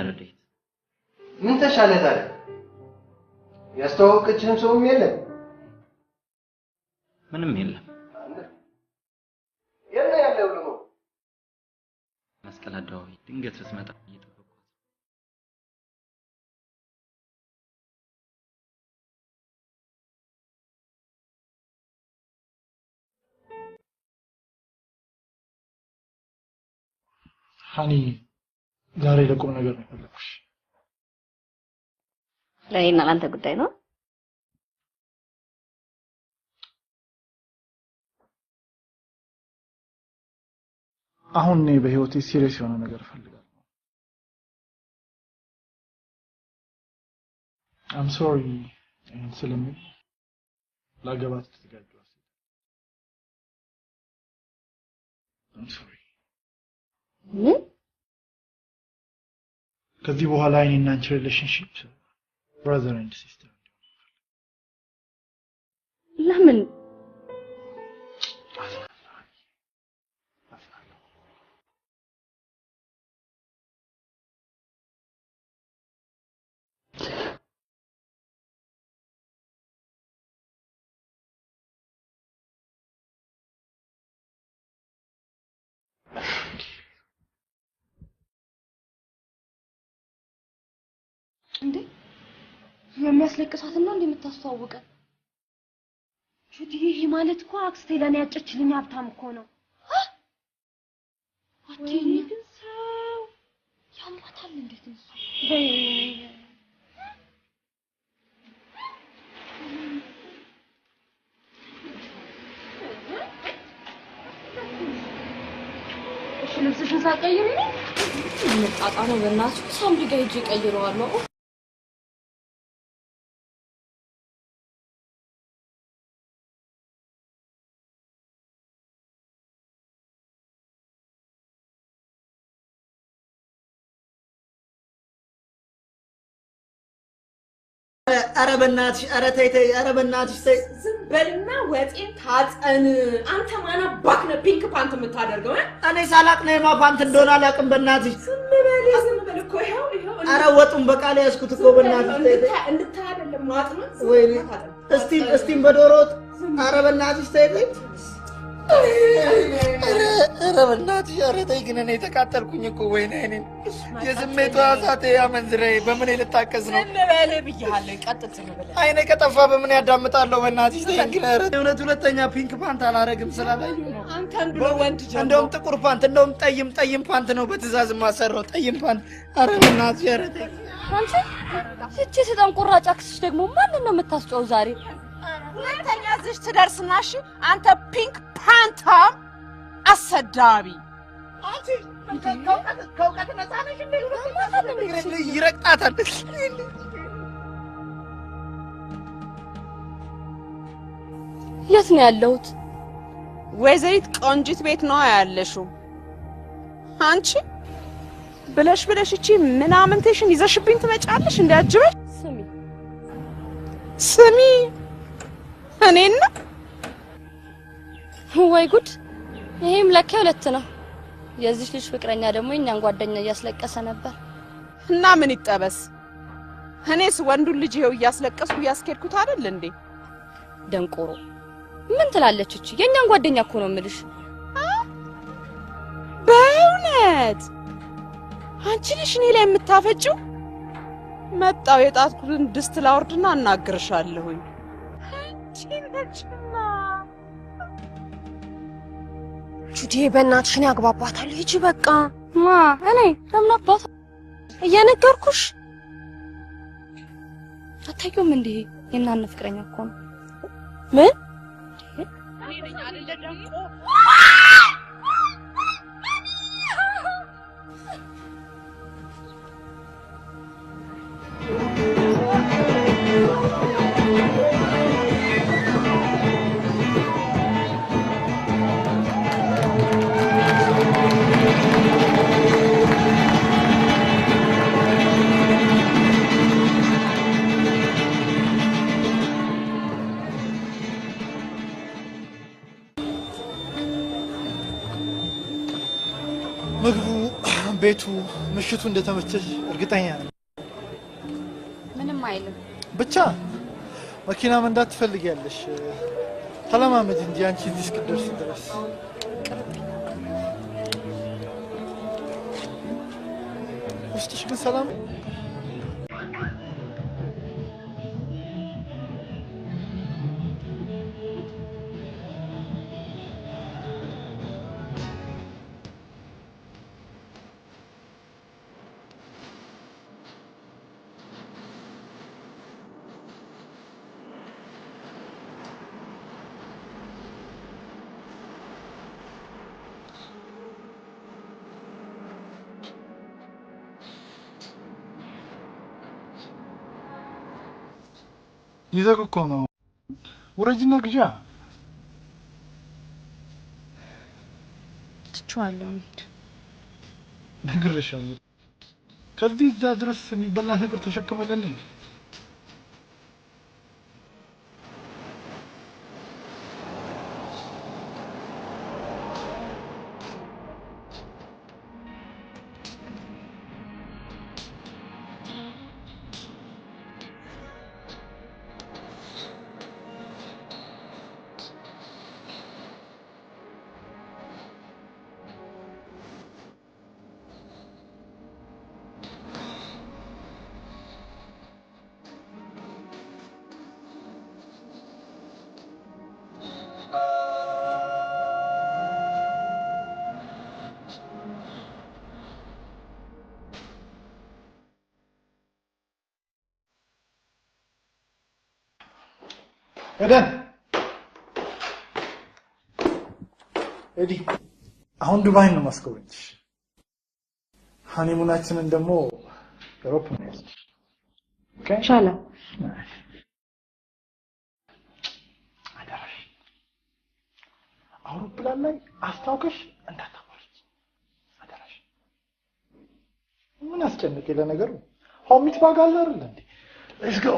ረዴት ምን ተሻለ ታዲያ? ያስተዋወቀችህም ሰውም የለም? ምንም የለም። መስቀል አደባባይ ድንገት ስትመጣ እየጠበቅኳት ሃኒ ዛሬ ለቁም ነገር ነው የፈለኩሽ። ለእኔና ለአንተ ጉዳይ ነው? አሁን እኔ በህይወቴ ሲሪየስ የሆነ ነገር እፈልጋለሁ። I'm sorry ስለምን ላገባት ተዘጋጀሁ። I'm sorry ከዚህ በኋላ እኔና አንቺ ሪሌሽንሺፕ brother and sister ለምን እንዴ የሚያስለቅሳትና እንደምታስተዋውቀን ጁዲ ይሄ ማለት እኮ አክስቴ ለኔ ያጨችልኝ ሀብታም እኮ ነው አትይኝ ግን ሰው ያማታል እንዴት ነው እሺ ልብስሽን ሳቀይሪ መጣጣ ነው በእናትሽ ሳምሪ ጋር ሂጅ ቀይረዋለሁ ኧረ በእናትሽ ኧረ ተይ ተይ ኧረ በእናትሽ ተይ ዝም በልና ወጤን ታጠን አንተ ማን አባክ ነው ፒንክ ፓንት የምታደርገው እኔ ሳላቅ ነው የማ ፓንት እንደሆነ አላውቅም በእናትሽ ዝም በል እኮ ይኸው ኧረ ወጡን በቃ ላይ ያዝኩት እኮ በእናትሽ ተይ እንድታይ አይደለም ማጥመን ወይኔ እስቲም በዶሮ ወጥ ኧረ በእናትሽ ተይ ተይ ኧረ በእናትሽ ኧረ ተይ ግን እኔ ተቃጠልኩኝ እኮ ወይኔ እኔ የስሜቷ እሳት ያመንዝረኝ በምን ልታቀዝ ነው ዝም በል ብያለሁ ቀጥል ዝም በል አይኔ ከጠፋ በምን ያዳምጣለሁ በእናትሽ ተይ ግን ኧረ እውነት ሁለተኛ ፒንክ ፓንት አላረግም ስላላየሁ ነው አንተን ብሎ ወንድ ጀምሮ እንደውም ጥቁር ፓንት እንደውም ጠይም ፓንት ነው በትእዛዝ የማሰራው ጠይም ፓንት ኧረ በእናትሽ ኧረ ተይ አንቺ እቺ ሰጣን ቁራጭ አክስሽ ደግሞ ማንን ነው የምታስጨው ዛሬ ሁለተኛ እዚህ ትደርስና እሺ አንተ ፒንክ ፓንታ አሰዳቢ አንቺ ከውቀት ነፃ ነሽ እንዴ ይረቅጣታል የት ነው ያለሁት ወይዘሪት ቆንጂት ቤት ነው ያለሽው አንቺ ብለሽ እቺ ምናምንቴሽን ይዘሽብኝ ትመጫለሽ እንዲያጅበሽ ስሚ እኔና ወይ ጉድ ይሄም ለካ ሁለት ነው የዚህ ልጅ ፍቅረኛ ደግሞ እኛን ጓደኛ እያስለቀሰ ነበር እና ምን ይጠበስ እኔስ ወንዱን ልጅ ይሄው እያስለቀስኩ ያስከድኩት አይደል እንዴ ደንቆሮ ምን ትላለች እቺ የኛን ጓደኛ እኮ ነው ምልሽ በእውነት አንቺ ልጅ እኔ ላይ የምታፈጪው መጣው የጣትኩትን ድስት ላውርድና እናግርሻለሁኝ ቺነችና ጁዲ በእናትሽ ነው ያግባባታል ሂጂ በቃ ማ እኔ ለምን አባታ እየነገርኩሽ አታዩም እንዴ የናነ ፍቅረኛ እኮ ነው ምን እኔ ነኝ አይደለ ደግሞ ምግቡ ቤቱ ምሽቱ እንደተመቸሽ እርግጠኛ ነኝ ምንም አይልም ብቻ መኪና መንዳት ትፈልጊያለሽ ተለማመጂ እንጂ አንቺ እዚህ እስክትደርሺ ድረስ ውስጥሽ ግን ሰላም ይዘህ እኮ ነው ውረጅና ግዣ ትቼዋለሁ። ነግሬሻለሁ። ከዚህ እዛ ድረስ የሚበላ ነገር ተሸክመለን ኤደን ኤዲ አሁን ዱባይ ነው ማስጎብኝሽ። ሃኒሙናችንን ደግሞ ዩሮፕ ነው ያዝሽ። ኦኬ ኢንሻአላህ። አደራሽ አውሮፕላን ላይ አስታውቀሽ እንዳታወሪኝ አደራሽ። ምን አስጨነቀ ለነገሩ ሆሚት ባግ አለ አይደል እንዴ? ሌትስ ጎ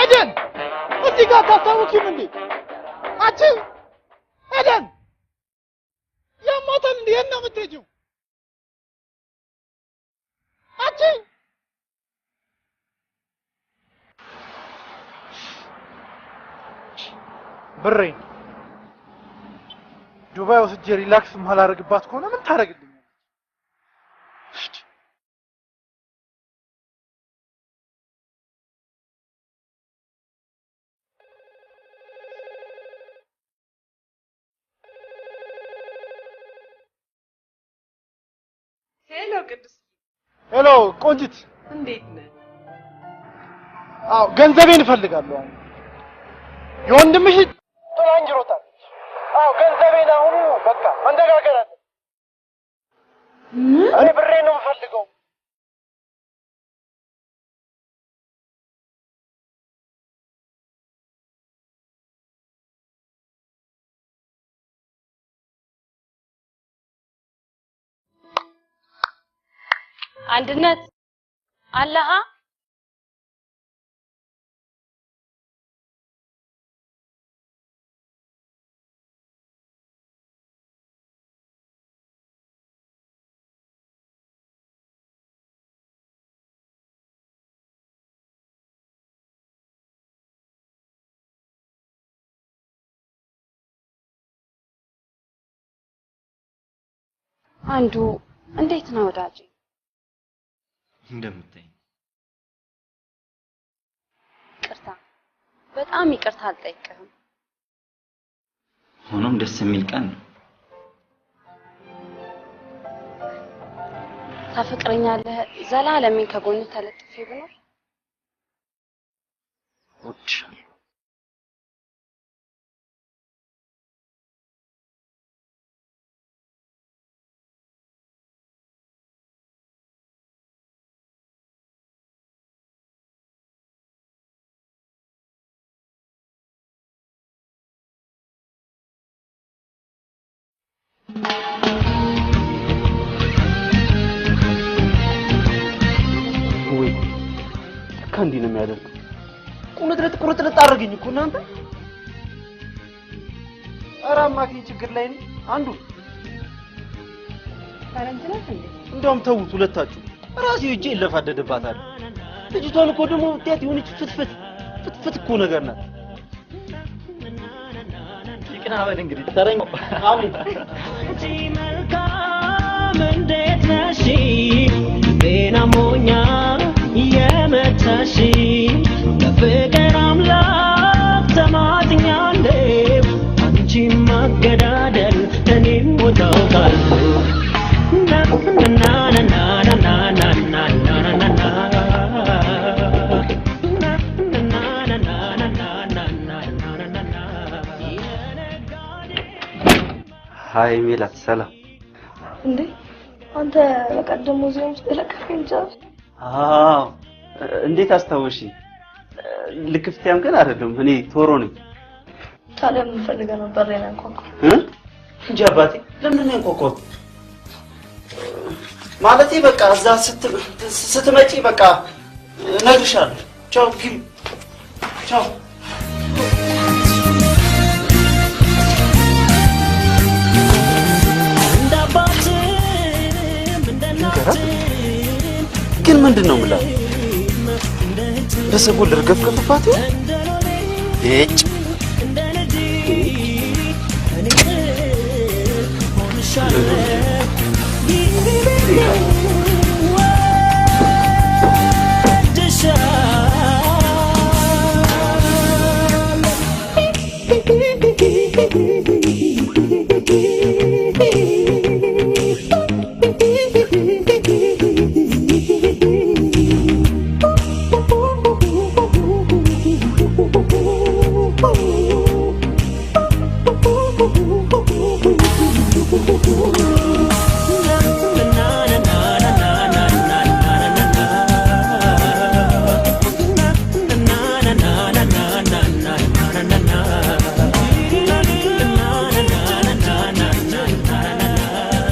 ኤደን እዚህ ጋር ታታውቂም እንዴ? አንቺ ኤደን ያማታል እንዴ? የት ነው የምትሄጂው? አንቺ ብሬን ዱባይ ወስጄ ሪላክስ ማላረግባት ከሆነ ምን ታረግልኛለች? ሄሎ ቅዱስ። ሄሎ ቆንጂት፣ እንዴት ነህ? አዎ ገንዘቤን እፈልጋለሁ። አሁን የወንድምሽ ጥላኝ ሮጣል። አዎ ገንዘቤን አሁኑ በቃ መንደጋገር አለ። እኔ ብሬን ነው የምፈልገው። አንድነት አለሃ አንዱ እንዴት ነው ወዳጄ? እንደምታይ ይቅርታ፣ በጣም ይቅርታ አልጠይቅህም። ሆኖም ደስ የሚል ቀን ነው። ታፈቅረኛለህ? ዘላለምን ከጎንህ ተለጥፌ ብኖር እወድሻለሁ። ወይ ከእንዲህ ነው የሚያደርገው። ቁርጥርጥ አደረገኝ እኮ እናንተ። ኧረ አማካኝ ችግር ላይ ነኝ። አንዱ ፈረንጅነት እንዴ? እንደውም ተውት ሁለታችሁ። ራሴ እጄ ይለፋደድባታል። ልጅቷን እኮ ደግሞ ብታያት የሆነች ፍትፍት እኮ ነገር ናት። ይቅና በል እንግዲህ ተረኛው። አሜን። እንዴት ነሽ ቤና ሞኛ የመታሽ በፍቅር አምላክ ተማጥኛለሁ አንቺን ማገዳደል እኔም ወጣውቃለሁ ሃይ ሜላት ሰላም። እንዴ አንተ በቀደም ሙዚየም ስለከፈኝ ጃል? አዎ እንዴት አስታወሺ? ልክፍቲያም ግን አይደለም እኔ ቶሮ ነኝ። ታዲያ ምን ፈልገህ ነው በሬን ያንኳኳው? እንጂ አባቴ ለምን ነው ያንኳኳው? ማለቴ በቃ እዛ ስትመጪ በቃ እነግርሻለሁ። ቻው ግቢ። ቻው ግን ምንድነው የምላት? በሰቦ ልርገፍገፍባት እጭ